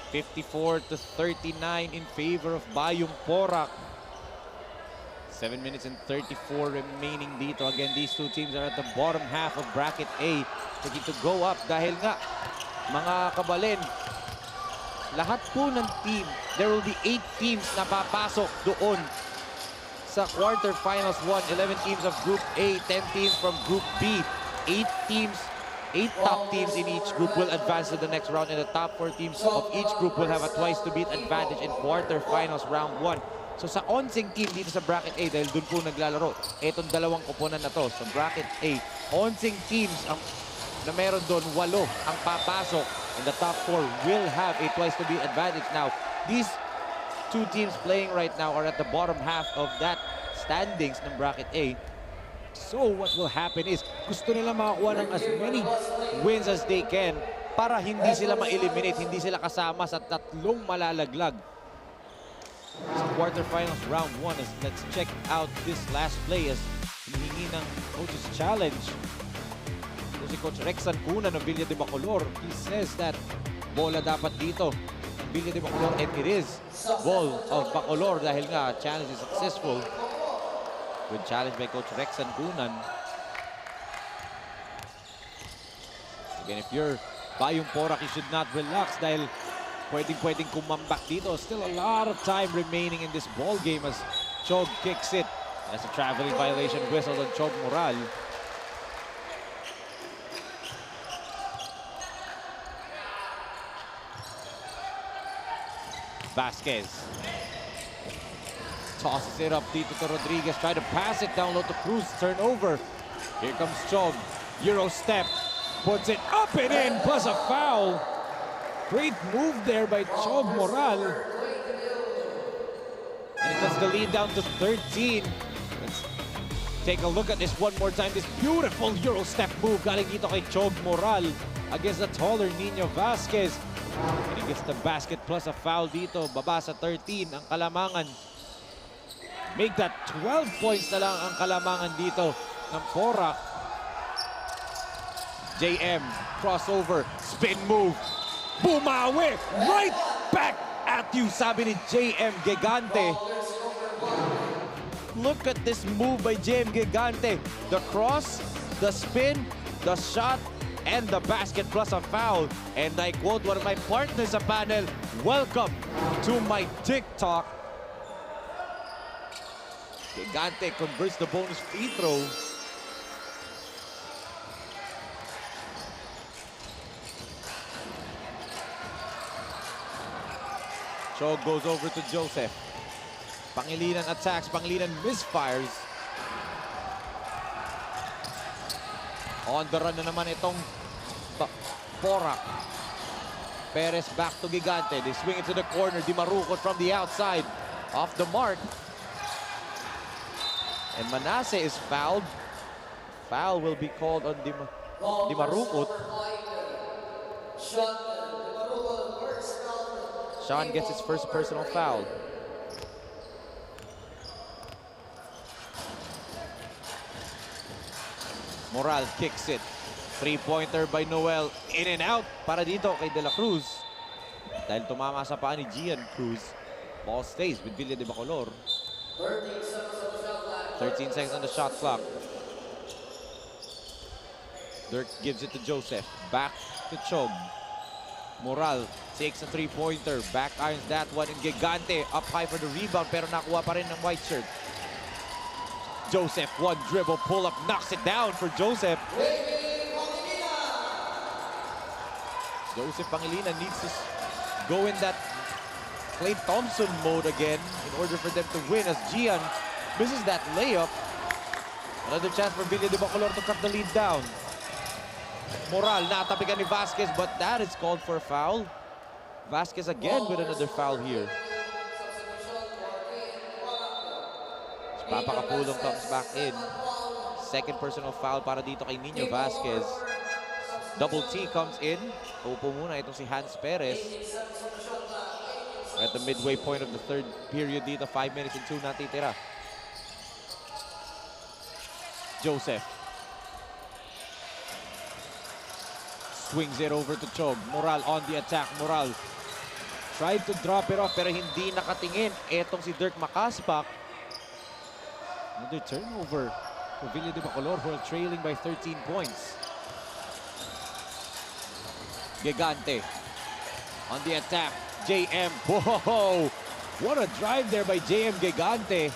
(54-39) in favor of Bayung Porac. 7 minutes and 34 remaining dito. Again, these two teams are at the bottom half of bracket A. Looking to go up dahil nga, mga kabalin, lahat po ng team, there will be 8 teams na papasok doon sa quarterfinals 1. 11 teams of Group A, 10 teams from Group B. 8 top teams in each group will advance to the next round, and the top 4 teams of each group will have a twice-to-beat advantage in quarterfinals round 1. So sa 11 team dito sa bracket A, dahil doon po naglalaro, etong dalawang koponan na to sa bracket A, 11 teams na meron doon, 8 ang papasok, and the top 4 will have a twice-to-beat advantage. Now, these 2 teams playing right now are at the bottom half of that standings ng bracket A. So what will happen is gusto nila makakuha ng as many wins as they can para hindi sila ma-eliminate, hindi sila kasama sa tatlong malalaglag. So quarterfinals round 1, let's check out this last play as hinihingi ng coach's challenge. So si Coach Rexan Cuna ng Villa de Bacolor, he says that bola dapat dito ng Villa de Bacolor, and it is ball of Bacolor dahil nga challenge is successful. Good challenge by Coach Rexan Cunan. Again, if you're Bayung Porac, you should not relax dahil pwedeng kumambak dito. Still a lot of time remaining in this ball game as Chog kicks it. That's a traveling violation whistle on Chog Moral. Vasquez tosses it up dito to Rodriguez. Try to pass it down low to Cruz. Turnover. Here comes Chog. Euro step. Puts it up and in. Plus a foul. Great move there by Chog Moral. And it cuts the lead down to 13. Let's take a look at this one more time. This beautiful Euro step move galing dito kay Chog Moral against the taller Nino Vasquez. And he gets the basket plus a foul dito. Baba sa 13 ang Kalamangan. Make that 12 points na lang ang Kalamangan dito ng Porac. JM, crossover, spin move. Bumawi! Right back at you, sabi ni JM Gigante. Look at this move by JM Gigante. The cross, the spin, the shot, and the basket plus a foul. And I quote one of my partners sa panel, "Welcome to my TikTok." Gigante converts the bonus free throw. Chog goes over to Joseph. Pangilinan attacks, Pangilinan misfires. On the run na naman itong Porac. Perez back to Gigante. They swing it to the corner. Di Marucot from the outside. Off the mark. And Manasseh is fouled. Foul will be called on Di Marucot. Sean gets his first personal foul. Moral kicks it. Three-pointer by Noel. In and out para dito kay De La Cruz. Dahil tumama sa paa ni Gian Cruz. Ball stays with Villa de Bacolor. 13 seconds on the shot clock. Dirk gives it to Joseph. Back to Chog. Moral takes a three-pointer. Back irons that one. And Gigante up high for the rebound pero nakuha pa rin ng white shirt. Joseph, one dribble, pull up, knocks it down for Joseph. Joseph Pangilinan needs to go in that Klay Thompson mode again in order for them to win as Gian misses that layup. Another chance for Villa de Bacolor to cut the lead down. Moral, natapigan ni Vasquez, but that is called for a foul. Vasquez again with another foul here. Papa Capulong comes back in. Second personal foul para dito kay Nino Vasquez. Double T comes in. Upo muna itong si Hans Perez. We're at the midway point of the third period dito. 5 minutes and 2 natitira. Joseph. Swings it over to Chog. Moral on the attack. Moral tried to drop it off pero hindi nakatingin. Etong si Dirk Makaspak. Another turnover for Villa de Bacolor who are trailing by 13 points. Gigante on the attack. JM. Whoa! What a drive there by JM Gigante.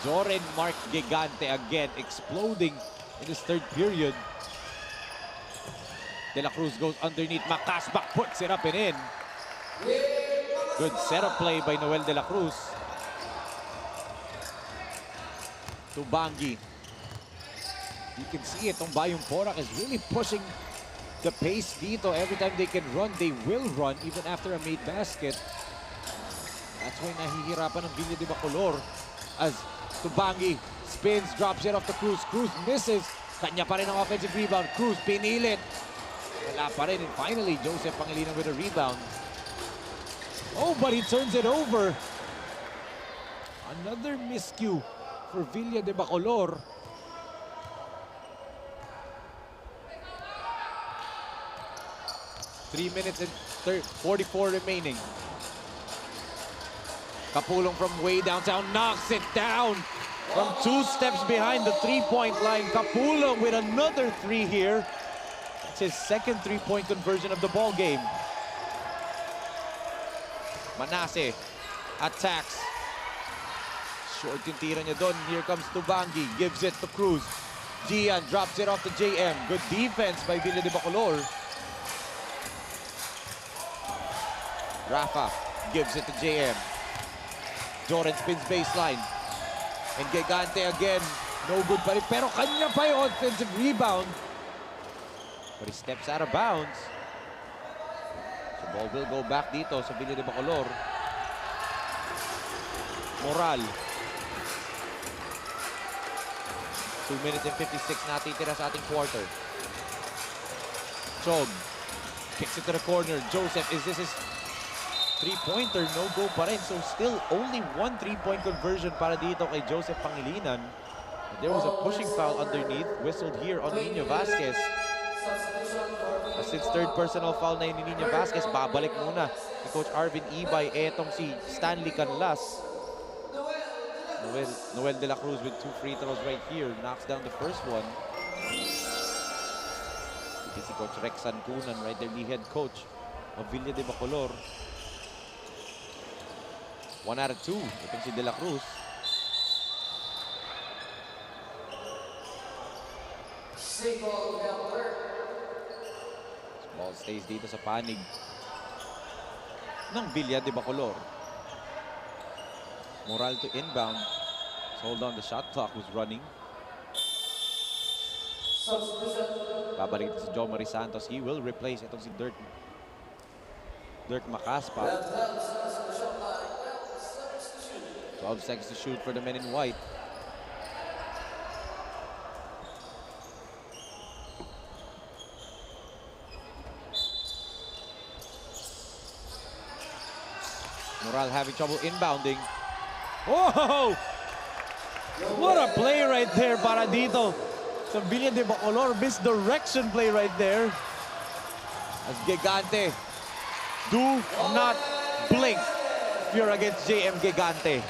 Joren Mark Gigante again exploding in this third period. De La Cruz goes underneath. Makaspak puts it up and in. Good setup play by Noel De La Cruz. Tubangi. You can see it. Bayung Porac is really pushing the pace dito. Every time they can run, they will run even after a made basket. That's why nahihirapan ng Villa de Bacolor as Tubangi spins, drops it off to Cruz. Cruz misses. Kanya pa rin ang offensive rebound. Cruz pinilit. Wala pa rin. And finally, Joseph Pangilinan with a rebound. Oh, but he turns it over. Another miscue for Villa de Bacolor. Three minutes and 44 remaining. Kapulong from way downtown knocks it down from 2 steps behind the three-point line. Kapulong with another three here. It's his second three-point conversion of the ball game. Manase attacks. Short yung tira niya doon. Here comes Tubangi. Gives it to Cruz. Gian drops it off to JM. Good defense by Villa de Bacolor. Rafa gives it to JM. Joren spins baseline. And Gigante again. No good pa rin. Pero kanya pa yung offensive rebound. But he steps out of bounds. So ball will go back dito sa Villa de Bacolor. Moral. 2 minutes and 56 natitira sa ating quarter. Chog. Kicks it to the corner. Joseph, is this his three-pointer? No go pa rin. So still only one three-point conversion para dito kay Joseph Pangilinan. But there was a pushing foul underneath. Whistled here on Nino Vasquez. Since third personal foul na yun ni Nino Vasquez, babalik muna ni Coach Arvin Ibay etong si Stanley Canlas. Noel De La Cruz with 2 free throws right here. Knocks down the first one. Ito si Coach Rex Sancunan, right there, the head coach of Villa de Bacolor. 1 out of 2. Itong si De La Cruz. Ball stays dito sa panig ng Villa de Bacolor. Moral to inbound. So hold on, the shot clock was running. Babalik si Joe Marie Santos. He will replace itong si Dirk Makaspak. 12 seconds to shoot for the men in white. Moral having trouble inbounding. Oh! What a play right there para dito sa Villa de Bacolor. Misdirection play right there. As Gigante, do not blink if you're against JM Gigante.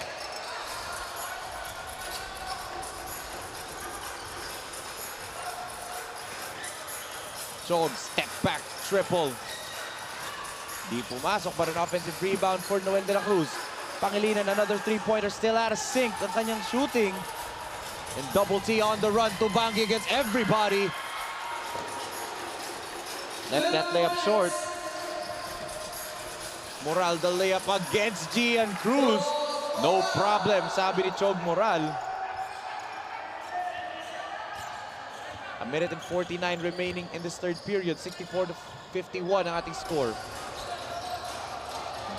Chog, step back, triple. Di pumasok, but an offensive rebound for Noel de la Cruz. Pangilinan, another three-pointer, still out of sync ang kanyang shooting. And double T on the run. Tubangi against everybody. Left that layup short. Moral the layup against Gian Cruz. No problem, sabi ni Chog Moral. A minute and 49 remaining in this third period. 64-51 ang ating score.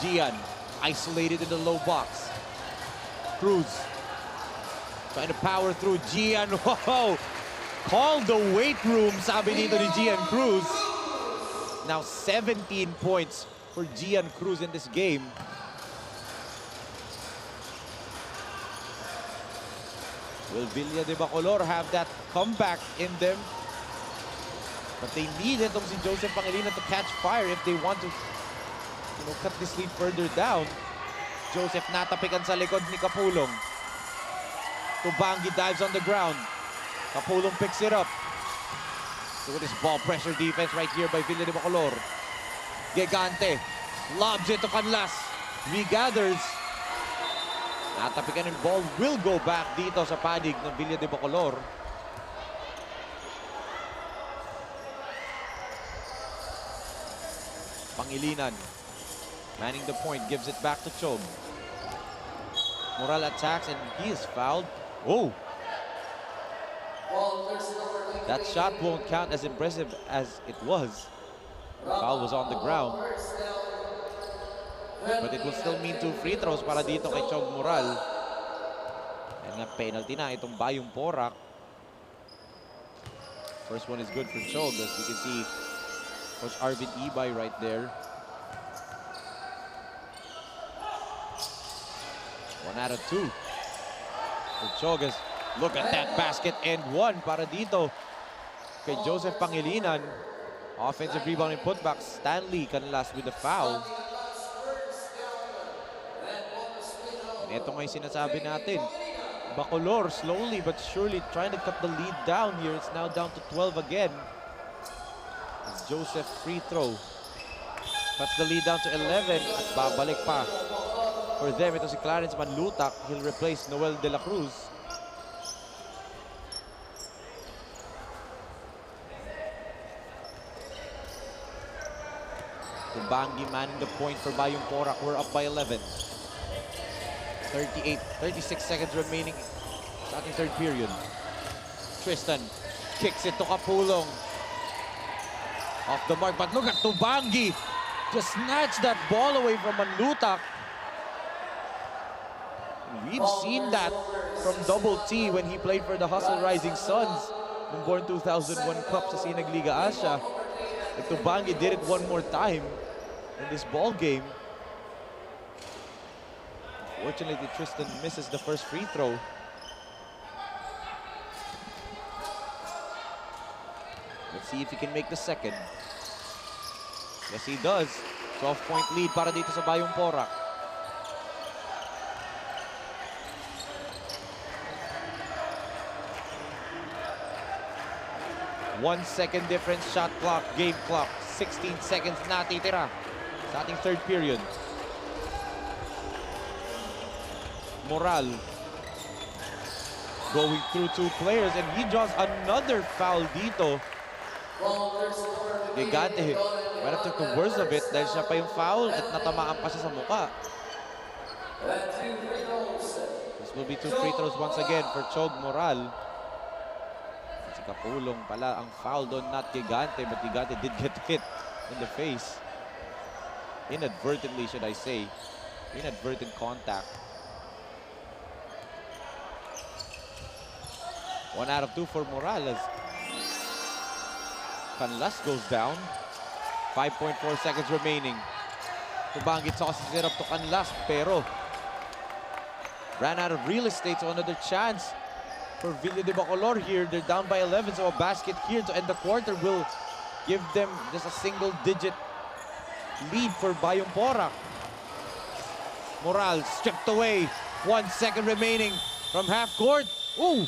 Gian isolated in the low box. Cruz trying to power through. Gian, wow! Call the weight room, sabi dito ni Gian Cruz. Now 17 points for Gian Cruz in this game. Will Villa de Bacolor have that comeback in them? But they need itong si Joseph Pangilinan to catch fire if they want to, cut this lead further down. Joseph natapikan sa likod ni Kapulong. Tubangi dives on the ground. Kapulong picks it up. Look at this ball pressure defense right here by Villa de Bacolor. Gigante lobs it to Canlas. Regathers. Natapikan, and ball will go back dito sa panig ng Villa de Bacolor. Pangilinan manning the point, gives it back to Chog. Moral attacks and he is fouled. Oh! That shot won't count as impressive as it was. The foul was on the ground. But it will still mean 2 free throws para dito kay Chog Moral. And nga penalty na itong Bayung Porac. First one is good for Chog, as you can see Coach Arvin Ibay right there. 1 out of 2. For Chogas, look at that basket and 1 para dito kay Joseph Pangilinan. Offensive rebound and putback. Stanley Canlas with the foul. And ito nga yung sinasabi natin. Bacolor slowly but surely trying to cut the lead down here. It's now down to 12 again. As Joseph free throw cuts the lead down to 11 at babalik pa. For them, ito si Clarence Manlutak. He'll replace Noel de la Cruz. Tubangi manning the point for Bayung Porac. We're up by 11. 36 seconds remaining sa ating third period. Tristan kicks it to Kapulong. Off the mark, but look at Tubangi. Just snatched that ball away from Manlutak. We've seen that from Double T when he played for the Hustle Rising Suns ng Born 2001 Cup sa Sinag Liga Asia. If Tubangi did it one more time in this ball game. Fortunately, Tristan misses the first free throw. Let's see if he can make the second. Yes, he does. 12-point lead para dito sa Bayung Porac. One second difference, shot clock, game clock. 16 seconds natitira sa ating third period. Moral going through 2 players and he draws another foul dito. Gigante might have took the worst of it dahil siya pa yung foul at natamaan pa siya sa mukha. This will be 2 free throws once again for Chog Moral. Si Kapulong pala ang foul doon, not Gigante, but Gigante did get hit in the face. Inadvertently, should I say. Inadvertent contact. 1 out of 2 for Morales. Canlas goes down. 5.4 seconds remaining. Tubangi tosses it up to Canlas, pero ran out of real estate, so another chance for Villa de Bacolor here. They're down by 11, so a basket here to end the quarter will give them just a single-digit lead for Bayung Porac. Moral stripped away. 1 second remaining from half court. Ooh!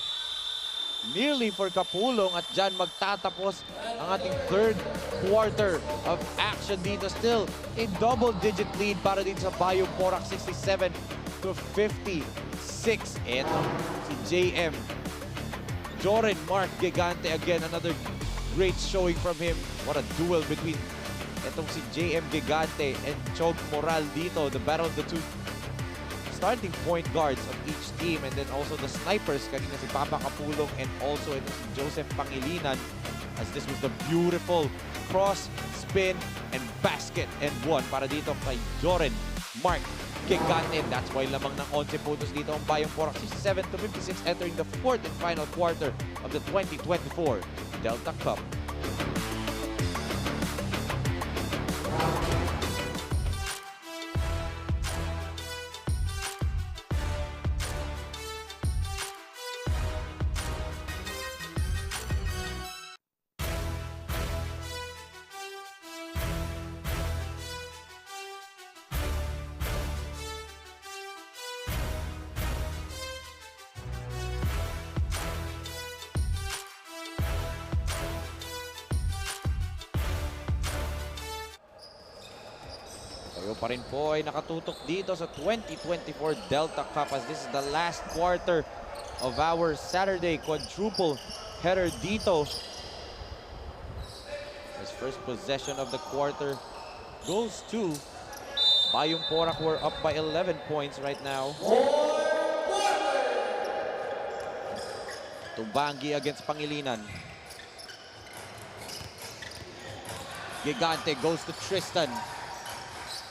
nearly for Kapulong at dyan magtatapos ang ating third quarter of action dito. Still a double-digit lead para din sa Bayung Porac, 67-56. Eto si JM. Joren Mark Gigante again, another great showing from him. What a duel between etong si JM Gigante and Chog Moral dito. The battle of the two starting point guards of each team, and then also the snipers, kanina si Papa Kapulong and also ito si Joseph Pangilinan, as this was the beautiful cross, spin, and basket and one para dito kay Joren Mark Gigante. That's why lamang ng 11 puntos dito ang Bayung Porac, 67-56, entering the fourth and final quarter of the 2024 Delta Cup. Tayo pa rin po ay nakatutok dito sa 2024 Delta Cup, as this is the last quarter of our Saturday quadruple header dito. His first possession of the quarter goes to Bayung Porac. We're up by 11 points right now. Tumbangi against Pangilinan. Gigante goes to Tristan.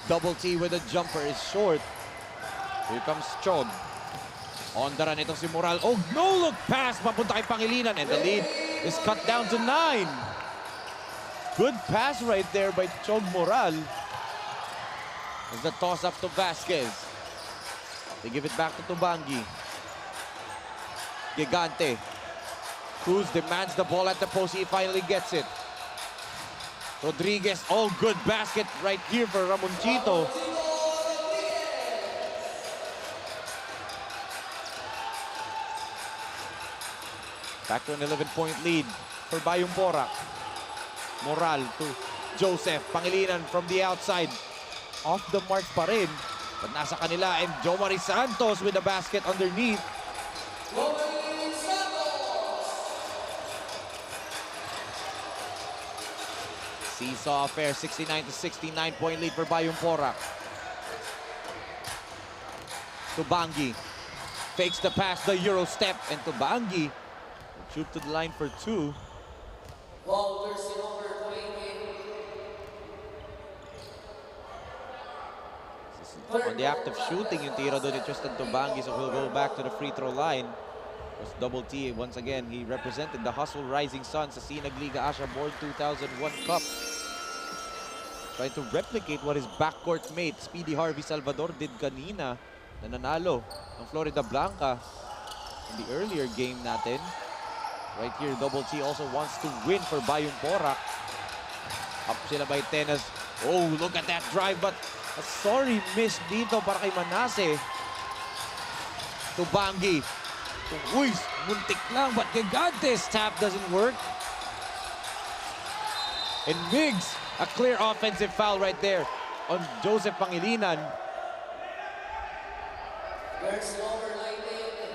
Double T with a jumper is short. Here comes Chog. On the run itong si Moral. Oh, no look pass papunta kay Pangilinan, and the lead is cut down to 9. Good pass right there by Chog Moral. As the toss up to Vasquez. They give it back to Tubangi. Gigante. Cruz demands the ball at the post. He finally gets it. Rodriguez, oh, good basket right here for Ramonchito. Back to an 11-point lead for Bayung Porac. Moral to Joseph. Pangilinan from the outside. Off the mark pa rin. But nasa kanila, and Jomari Santos with the basket underneath. Seesaw affair, 69-69 point lead for Bayung Porac. Tubangi fakes the pass, the Euro step, and Tubangi shoot to the line for 2. On the act of shooting yung tiro doon ni Tristan Tubangi, so he'll go back to the free throw line. Was Double T once again. He represented the Hustle Rising Sun sa Sinag Liga Asia Board 2001 Cup. Trying to replicate what his backcourt mate Speedy Harvey Salvador did kanina na nanalo ng Florida Blanca in the earlier game natin. Right here, Double T also wants to win for Bayung Porac. Up sila by 10 as, oh, look at that drive, but a sorry miss dito para kay Manase. Tubangi. Uy, muntik lang, but Gigante's tap doesn't work. And Migs, a clear offensive foul right there on Joseph Pangilinan.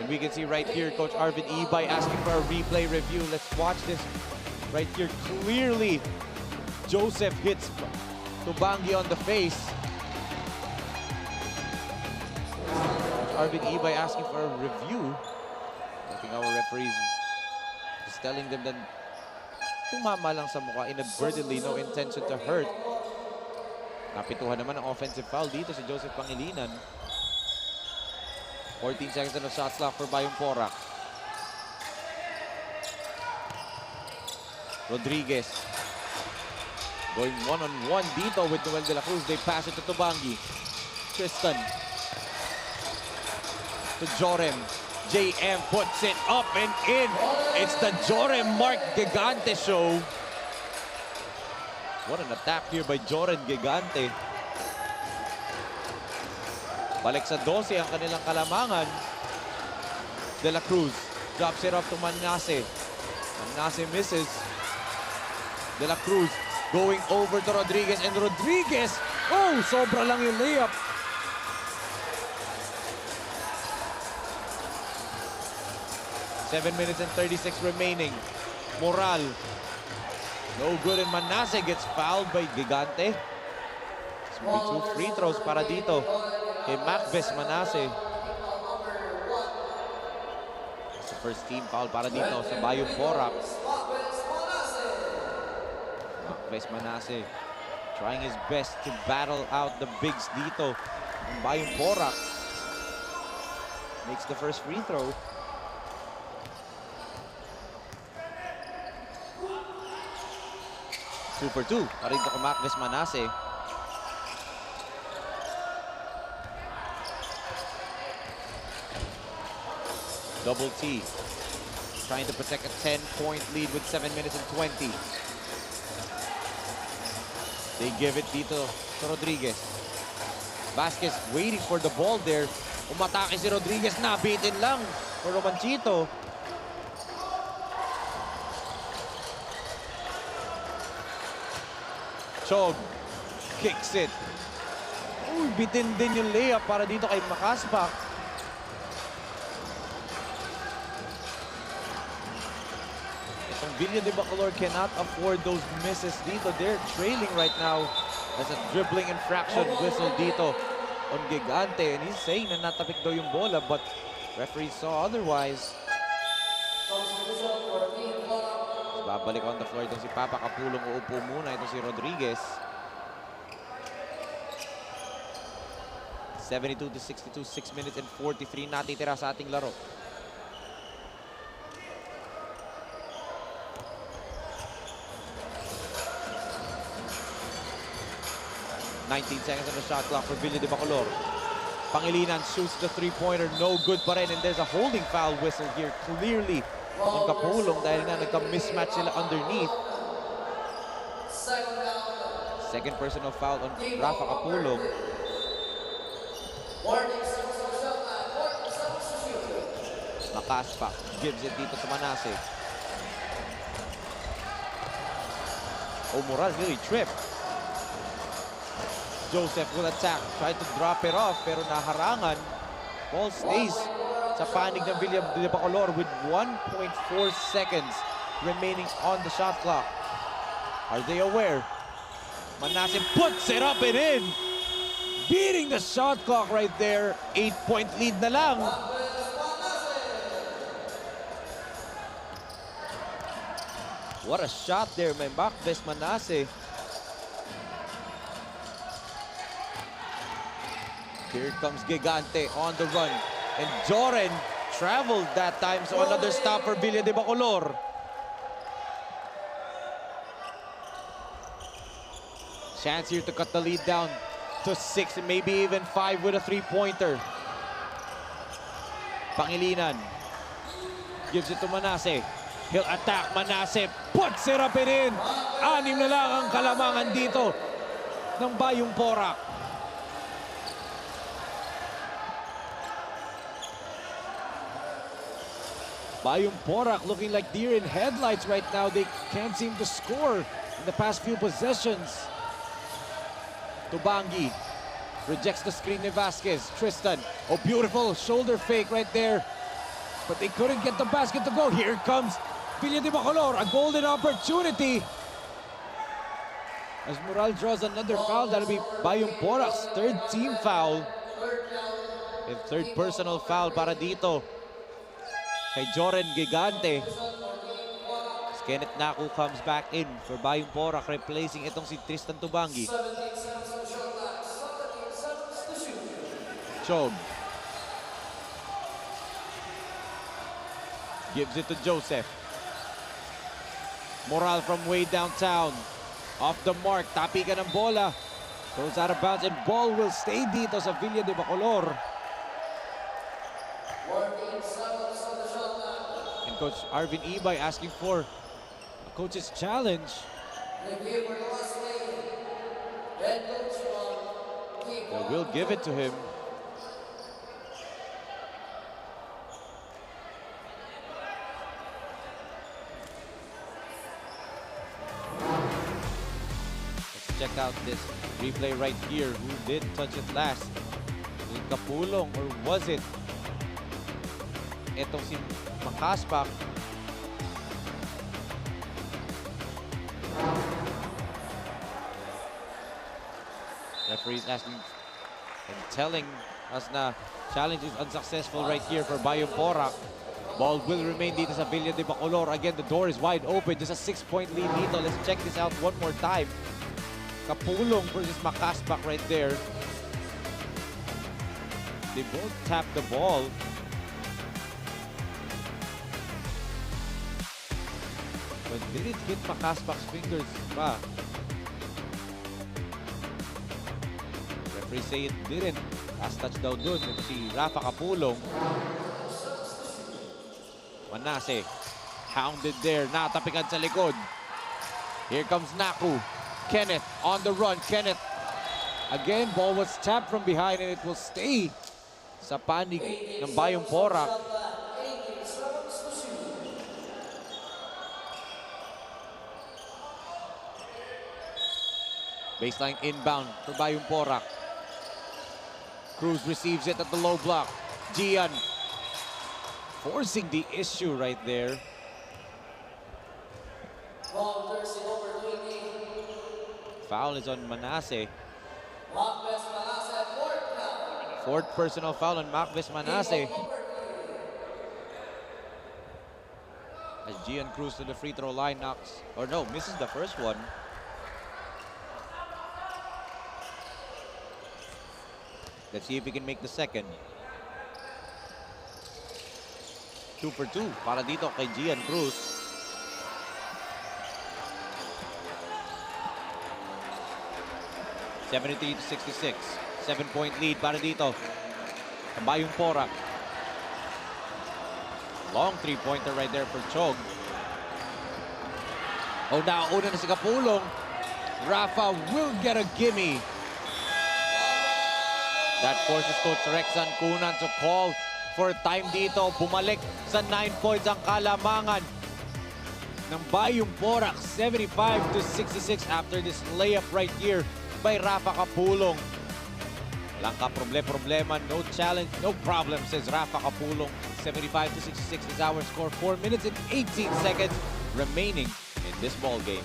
And we can see right here, Coach Arvin Ibay asking for a replay review. Let's watch this right here. Clearly, Joseph hits Tubangi on the face. Coach Arvin Ibay asking for a review. I think our referees is telling them that tumama lang sa mukha, inadvertently, no intention to hurt. Napituhan naman ang offensive foul dito si Joseph Pangilinan. 14 seconds on the shot clock for Bayung Porac. Rodriguez going one-on-one dito with Noel de la Cruz. They pass it to Tubangi. Tristan to Jorem. JM puts it up and in. It's the Joren Mark Gigante show. What an attack here by Joren Gigante. Balik sa 12 ang kanilang kalamangan. De la Cruz drops it off to Manase. Manase misses. De La Cruz going over to Rodriguez, and Rodriguez, Oh, sobra lang yung layup. Seven minutes and 36 remaining. Moral. No good, and Manase gets fouled by Gigante. It's going to be 2 free throws para dito kay Macbeth Manase. It's the first team foul para dito sa Bayung Porac. Macbeth Manase trying his best to battle out the bigs dito. And Bayung Porac makes the first free throw. Two for two. Para dito kay Macbeth Manase. Double T. Trying to protect a 10-point lead with 7 minutes and 20. They give it dito to Rodriguez. Vasquez waiting for the ball there. Umatake si Rodriguez. Nabitin lang for Romanchito. Chog kicks it. Uy, bitin din yung layup para dito kay Makaspak. Itong Villa de Bacolor cannot afford those misses dito. They're trailing right now. There's a dribbling infraction whistle dito on Gigante. And he's saying na natapik daw yung bola, but referee saw otherwise. Babalik on the floor itong si Papa Kapulong. Uupo muna ito si Rodriguez. 72-62, 6 minutes and 43 natitira sa ating laro. $19 seconds on the shot clock for Villa de Bacolor. Pangilinan shoots the three-pointer. No good pa rin. And there's a holding foul whistle here. Clearly on Kapulong dahil nga nagka-mismatch sila underneath. Second personal foul on Rafa Kapulong. Makaspak gives it dito to Manase. Moral really tripped. Joseph will attack. Tried to drop it off pero naharangan. Ball stays sa panig ng Villa de Bacolor with 1.4 seconds remaining on the shot clock. Are they aware? Manase puts it up and in. Beating the shot clock right there. 8-point lead na lang. What a shot there by Macbeth Manase. Here comes Gigante on the run. And Joren traveled that time, so another stop for Villa de Bacolor. Chance here to cut the lead down to 6 and maybe even 5 with a three-pointer. Pangilinan gives it to Manase. He'll attack. Manase puts it up and in. 6 na lang ang kalamangan dito ng Bayung Porac. Bayung Porac looking like deer in headlights right now. They can't seem to score in the past few possessions. Tubangi rejects the screen ni Vasquez. Tristan, Oh, beautiful shoulder fake right there. But they couldn't get the basket to go. Here comes Villa de Bacolor, a golden opportunity. As Moral draws another foul, that'll be Bayung Porac's third team foul. and third personal foul para dito kay Joren Gigante. As Kenneth Naku comes back in for Bayung Porac, replacing itong si Tristan Tubangi. Chog gives it to Joseph. Moral from way downtown. Off the mark, tapi ka ng bola. Goes out of bounds and ball will stay dito sa Villa de Bacolor. And Coach Arvin Ibay asking for a coach's challenge. They will give it to him. check out this replay right here. Who did touch it last? Was it Kapulong or was it etong si Makaspak? Referees asking and telling us na challenge is unsuccessful right here for Bayung Porac. Ball will remain dito sa Villa de Bacolor. Again, the door is wide open. Just a 6-point lead dito. Let's check this out one more time. Kapulong versus Makaspak right there. They both tap the ball. But did it hit Makaspak's fingers pa? Referee say it didn't. Last touch daw dun. Ito si Rafa Kapulong. Manase. Hounded there. Natapikan sa likod. Here comes Naku. Kenneth on the run. Kenneth. Again, ball was tapped from behind and it will stay sa panig ng Bayung Porac. Baseline inbound for Bayung Porac. Cruz receives it at the low block. Gian forcing the issue right there. Foul is on Manase. Fourth personal foul on Macvis Manase. As Gian Cruz to the free throw line knocks, or no, misses the first one. Let's see if he can make the second. 2 for 2 para dito kay Gian Cruz. (73-66). 7-point lead para dito. Bayung Porac. Long three-pointer right there for Chog. Oh, nauna na si Kapulong. Rafa will get a gimme. That forces Coach Rexan Cunan to call for time dito. Bumalik sa 9 points ang kalamangan ng Bayung Porac. 75-66 after this layup right here by Rafa Kapulong. Walang ka-problema, no challenge, no problem, says Rafa Kapulong. 75-66 is our score. 4 minutes and 18 seconds remaining in this ball game.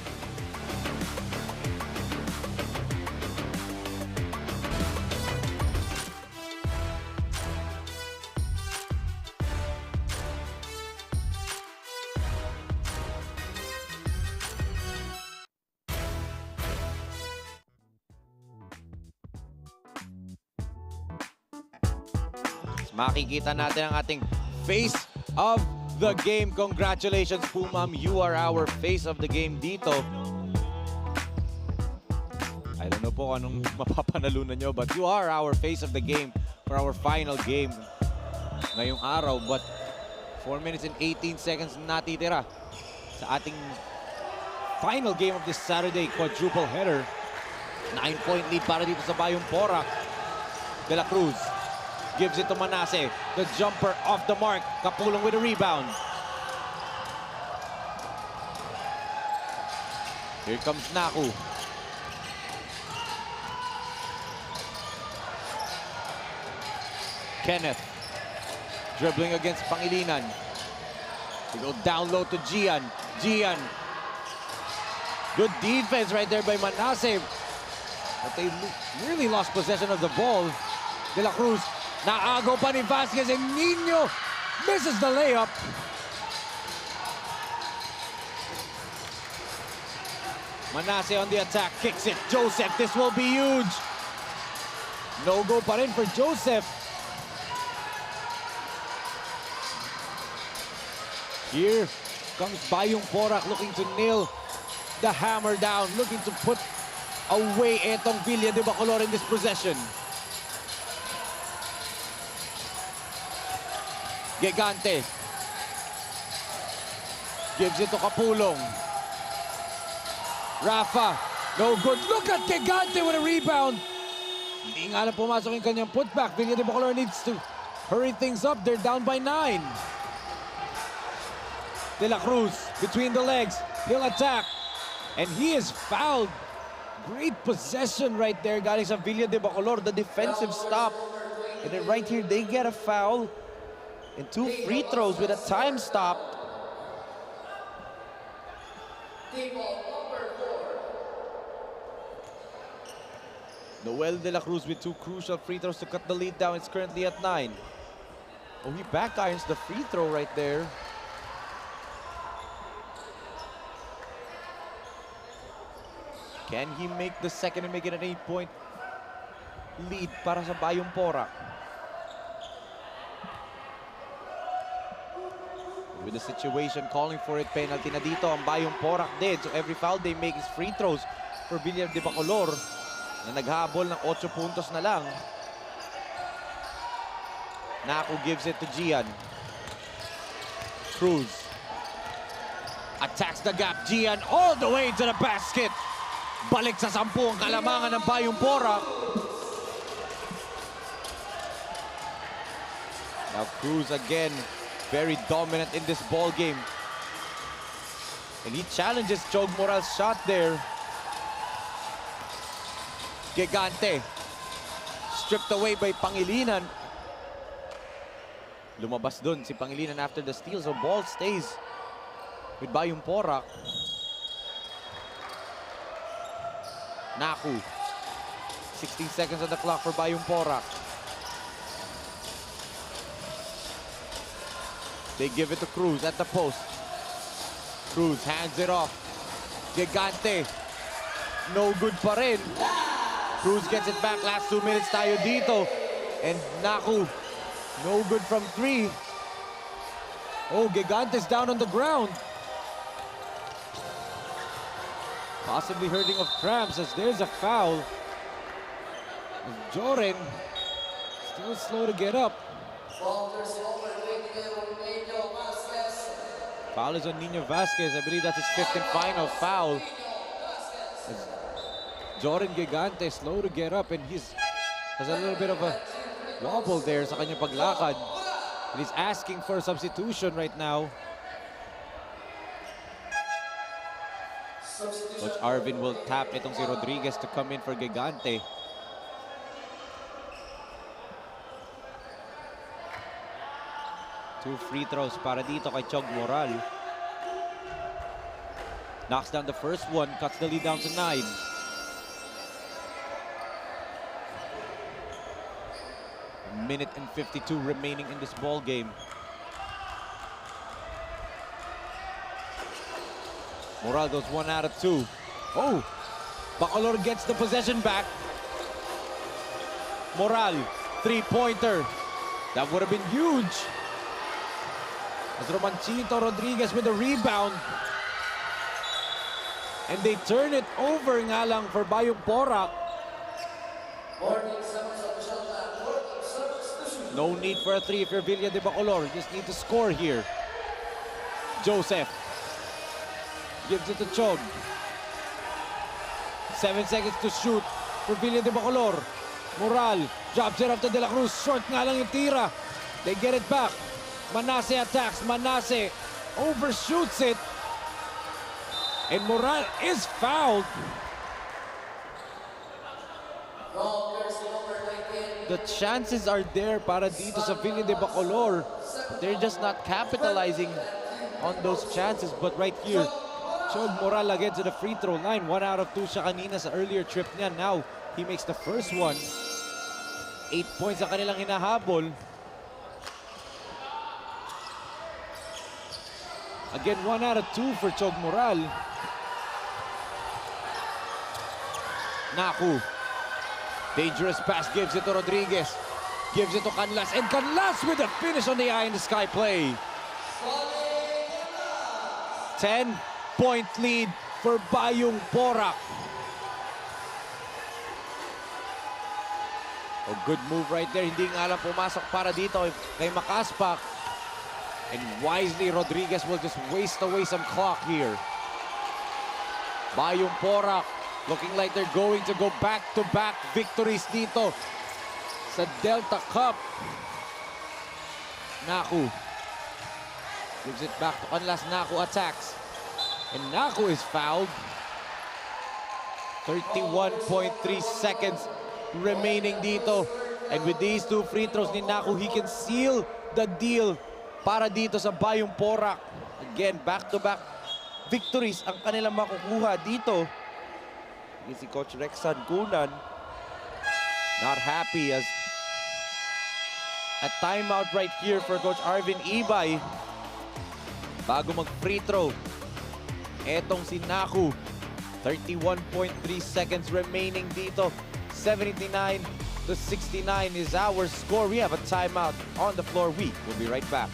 Makikita natin ang ating face of the game. Congratulations, Pumam. You are our face of the game dito. I don't know po anong mapapanalunan nyo, but you are our face of the game for our final game ngayong araw. But 4 minutes and 18 seconds natitira sa ating final game of this Saturday quadruple header. 9-point lead para dito sa Bayung Porac. De La Cruz gives it to Manase. The jumper off the mark. Kapulong with a rebound. Here comes Naku. Kenneth dribbling against Pangilinan. They go down low to Gian. Gian. Good defense right there by Manase. But they really lost possession of the ball. De La Cruz. Naagaw pa ni Vasquez and Nino misses the layup. Manase on the attack, kicks it. Joseph, this will be huge. No-go pa rin for Joseph. Here comes Bayung Porac looking to nail the hammer down, looking to put away etong Villa de Bacolor in this possession. Gigante gives it to Kapulong. Rafa, no good. Look at Gigante with a rebound. Hindi nga na pumasok yung kanyang putback. Villa de Bacolor needs to hurry things up. They're down by 9. De La Cruz between the legs. He'll attack. And he is fouled Great possession right there, galing sa Villa de Bacolor, the defensive stop. And then right here, they get a foul. And 2 free throws with a time stop. Noel de la Cruz with 2 crucial free throws to cut the lead down. It's currently at 9. Oh, he back irons the free throw right there. Can he make the second and make it an 8-point lead para sa Bayung Porac? With the situation calling for it, penalty na dito ang Bayung Porac did. So every foul they make is free throws for Villa de Bacolor na naghabol ng 8 puntos na lang. Naku gives it to Gian. Cruz attacks the gap. Gian all the way to the basket. Balik sa 10 ang kalamangan ng Bayung Porac. Now Cruz again, very dominant in this ball game. And he challenges Chog Moral's shot there. Gigante. Stripped away by Pangilinan. Lumabas dun si Pangilinan after the steal. So ball stays with Bayung Porac. Naku. 16 seconds on the clock for Bayung Porac. They give it to Cruz at the post. Cruz hands it off. Gigante. No good pa rin. Cruz gets it back. Last 2 minutes tayo dito. And Naku, no good from 3. Oh, Gigante's down on the ground. Possibly hurting of cramps as there's a foul. And Joren still slow to get up. Foul is on Nino Vasquez. I believe that's his 5th and final foul. As Joren Gigante slow to get up and has a little bit of a wobble there sa kanyang paglakad. And he's asking for a substitution right now. Coach Arvin will tap itong si Rodriguez to come in for Gigante. Two free throws para dito kay Chog Moral. Knocks down the first one, cuts the lead down to 9. Minute and 52 remaining in this ball game. Moral goes 1 out of 2. Oh, Bacolor gets the possession back. Moral, 3-pointer. That would have been huge. As Romanchito Rodriguez with a rebound. And they turn it over nga lang for Bayung Porac. No need for a 3 if you're Villa de Bacolor. You just need to score here. Joseph gives it to Chog. 7 seconds to shoot for Villa de Bacolor. Moral drops it up to De La Cruz. Short nga lang yung tira. They get it back. Manase attacks. Manase overshoots it. And Moral is fouled. The chances are there para dito sa Villa de Bacolor. They're just not capitalizing on those chances. But right here, Chog Moral again to the free throw line. 1 out of 2 siya kanina sa earlier trip niya. Now, he makes the first one. 8 points ang kanilang hinahabol. Again, 1 out of 2 for Chog Moral. Naku. Dangerous pass, gives it to Rodriguez. Gives it to Canlas. And Canlas with a finish on the eye in the sky play. 10-point lead for Bayung Porac. A good move right there. Hindi nga lang pumasok para dito kay Makaspak. And wisely, Rodriguez will just waste away some clock here. Bayung Porac looking like they're going to go back-to-back victories dito sa Delta Cup. Naku gives it back to Canlas. Naku attacks. And Naku is fouled. 31.3 seconds remaining dito. And with these two free throws ni Naku, he can seal the deal para dito sa Bayung Porac. Again, back-to-back victories ang kanilang makukuha dito. Si Coach Rexan Kunan not happy as a timeout right here for Coach Arvin Ibay. Bago mag-free throw, etong si Naku. 31.3 seconds remaining dito. 79-69 is our score. We have a timeout on the floor. We will be right back.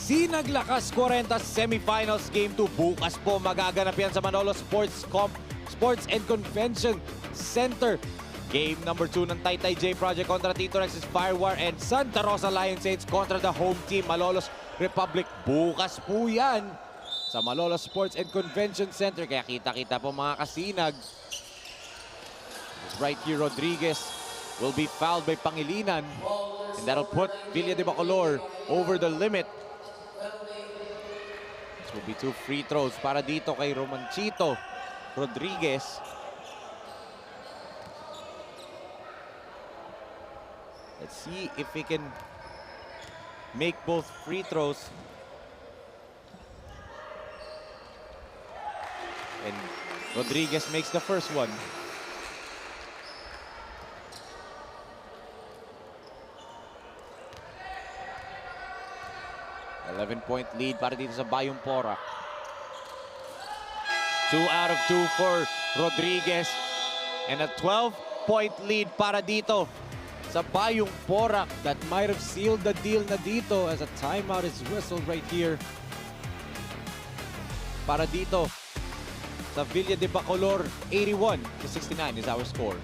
Sinaglakas 40 semifinals game 2. Bukas po magaganap yan sa Manolo Sports and Convention Center. Game number 2 ng Taytay J Project kontra Tito Rex's Firewar and Santa Rosa Lion Saints kontra the home team Malolos Republic. Bukas po yan sa Manolo Sports and Convention Center. Kaya kita-kita po mga kasinag. Right here, Rodriguez will be fouled by Pangilinan. And that'll put Villa de Bacolor over the limit. This will be 2 free throws para dito kay Romanchito Rodriguez. Let's see if he can make both free throws. And Rodriguez makes the first one. Point lead para dito sa Bayung Porac. 2 out of 2 for Rodriguez. And a 12-point lead para dito sa Bayung Porac. That might have sealed the deal na dito as a timeout is whistled right here. Para dito sa Villa de Bacolor, 81-69 is our score.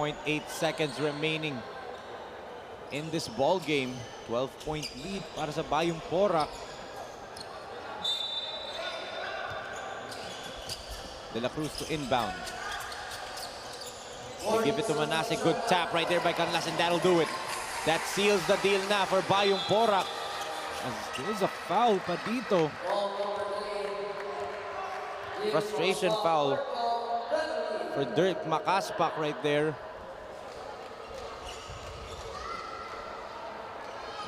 .8 seconds remaining in this ball game. 12-point lead para sa Bayung Porac. De La Cruz to inbound. They give it to Manase. Good tap right there by Canlas, and that'll do it. That seals the deal na for Bayung Porac. There's a foul pa dito. Frustration foul for Dirk Makaspak right there.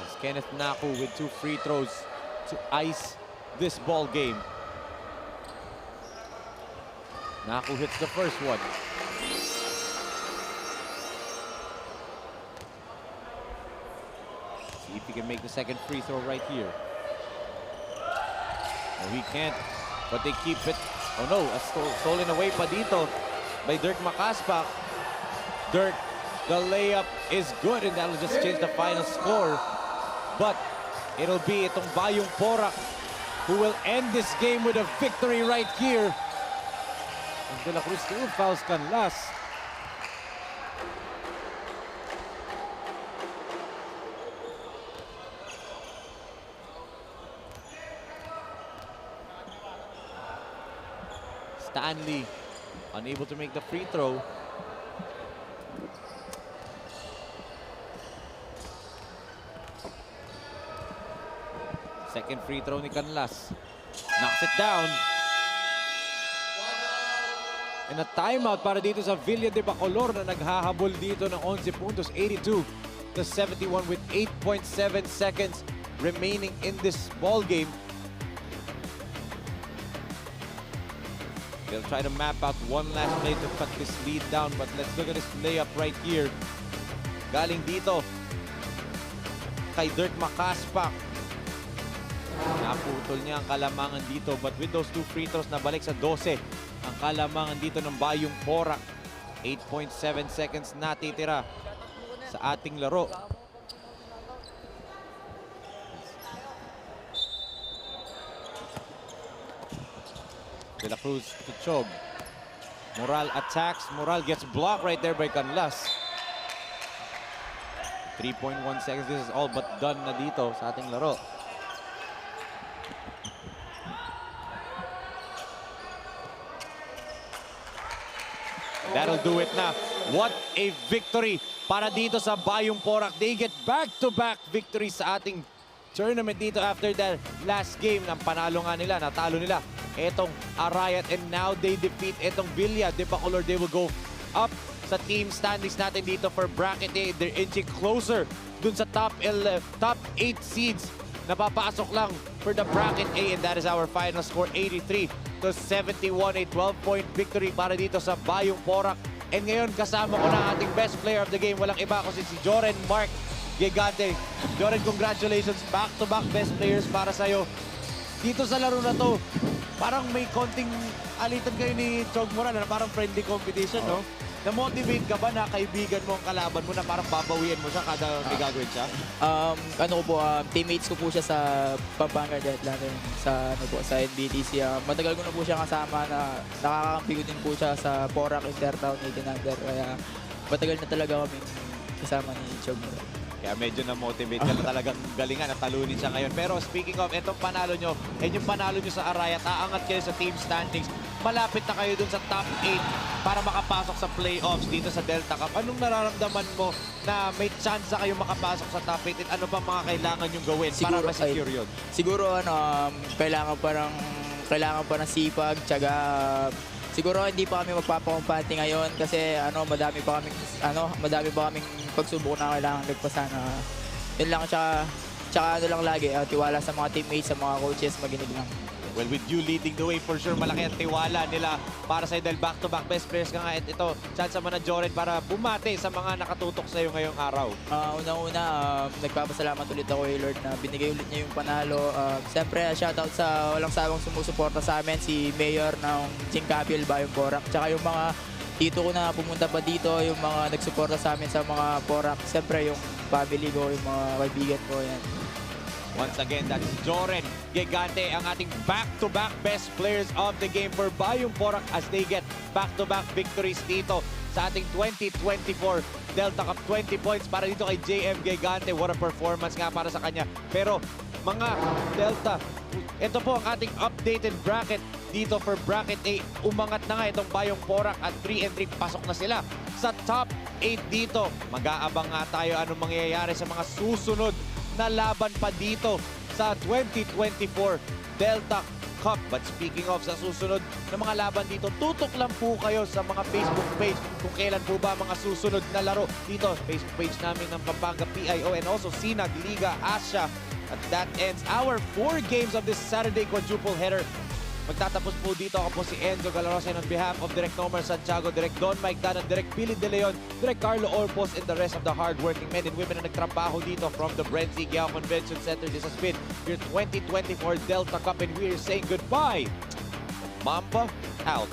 It's Kenneth Naku with 2 free throws to ice this ball game. Naku hits the first one. See if he can make the second free throw right here. No, he can't, but they keep it. Oh no, stolen away pa dito by Dirk Makaspak. Dirk, the layup is good, and that'll just change the final score. But it'll be itong Bayung Porac who will end this game with a victory right here. And De La Cruz still fouls Canlas. Stanley unable to make the free throw. Second free throw ni Canlas. Knocks it down. And a timeout para dito sa Villa de Bacolor na naghahabol dito ng 11 puntos. 82-71 with 8.7 seconds remaining in this ball game. They'll try to map out one last play to cut this lead down, but let's look at this layup right here. Galing dito kay Dirk Makaspak. Naputol niya ang kalamangan dito, but with those 2 free throws, nabalik sa 12 ang kalamangan dito ng Bayung Porac. 8.7 seconds natitira sa ating laro. De La Cruz to Chog. Moral attacks. Moral gets blocked right there by Canlas. 3.1 seconds. This is all but done na dito sa ating laro. That'll do it na. What a victory para dito sa Bayung Porac. They get back-to-back victories sa ating tournament dito after the last game. Ng panalo nga nila, natalo nila etong Arayat, and now they defeat etong Villa de Bacolor. They will go up sa team standings natin dito for bracket A. They're inching closer dun sa top 8 seeds. Napapasok lang for the bracket A, and that is our final score, 83-71. A 12-point victory para dito sa Bayung Porac. And ngayon kasama ko na ang ating best player of the game. Walang iba kasi si Joren Mark Gigante. Joren, congratulations. Back-to-back best players para sa'yo. Dito sa laro na to, parang may konting alitan kayo ni Chog Moral na parang friendly competition, no? Na-motivate ka ba na kaibigan mo ang kalaban mo na parang babawian mo siya kada may gagawin siya? Teammates ko po siya sa Pampanga sa NBTC. Matagal ko na po siya kasama na nakakakampi ko din po siya sa Porac Intertown 18 under. Kaya matagal na talaga kami kasama ni Chog Moral. Kaya medyo na-motivate ka na talagang galingan at talunin siya ngayon. Pero speaking of, itong panalo nyo, and yung panalo nyo sa Arayat, aangat kayo sa team standings. Malapit na kayo dun sa top 8 para makapasok sa playoffs dito sa Delta Cup. Anong nararamdaman mo na may chance na kayo makapasok sa top 8? At ano pa mga kailangan yung gawin para ma-secure yun? Siguro kailangan pa ng sipag, tiyaga. Siguro hindi pa kami magpapakumpante ngayon kasi madami pa kaming pagsubok na kailangan lagpasan. Yun lang, tsaka lang lagi, tiwala sa mga teammates, sa mga coaches, maginig lang. Well, with you leading the way, for sure, malaki ang tiwala nila para sa dahil back-to-back best players ka nga. At ito, chance mo na, Joren, para bumate sa mga nakatutok sa iyo ngayong araw. Unang-una, nagpapasalamat ulit ako kay Lord na binigay ulit niya yung panalo. Siyempre, shoutout sa walang sawang sumusuporta sa amin, si Mayor ng Jingkabil, Bayung Porac. Tsaka yung mga tito ko na pumunta pa dito, yung mga nagsuporta sa amin sa mga Porac. Siyempre, yung family ko, yung mga kaibigan ko, yan. Once again, that's Joren Gigante, ang ating back-to-back best players of the game for Bayung Porac as they get back-to-back victories dito sa ating 2024 Delta Cup. 20 points para dito kay JM Gigante. What a performance nga para sa kanya. Pero mga Delta, ito po ang ating updated bracket dito for bracket A. Umangat na nga itong Bayung Porac at 3-3. Pasok na sila sa top 8 dito. Mag-aabang nga tayo anong mangyayari sa mga susunod na laban pa dito sa 2024 Delta Cup. But speaking of sa susunod na mga laban dito, tutok lang po kayo sa mga Facebook page kung kailan po ba mga susunod na laro dito. Facebook page namin ng Pampanga PIO and also Sinag Liga Asia. At that ends our 4 games of this Saturday quadruple header. Magtatapos po dito. Ako po si Enzo Galarosa, and on behalf of Direk Nomar Santiago, Direk Don Mike Dan, Direk Billy De Leon, Direk Carlo Orpos, and the rest of the hardworking men and women na nagtrabaho dito from the Brenzy Convention Center. This has been your 2024 Delta Cup, and we are saying goodbye. Mamba out.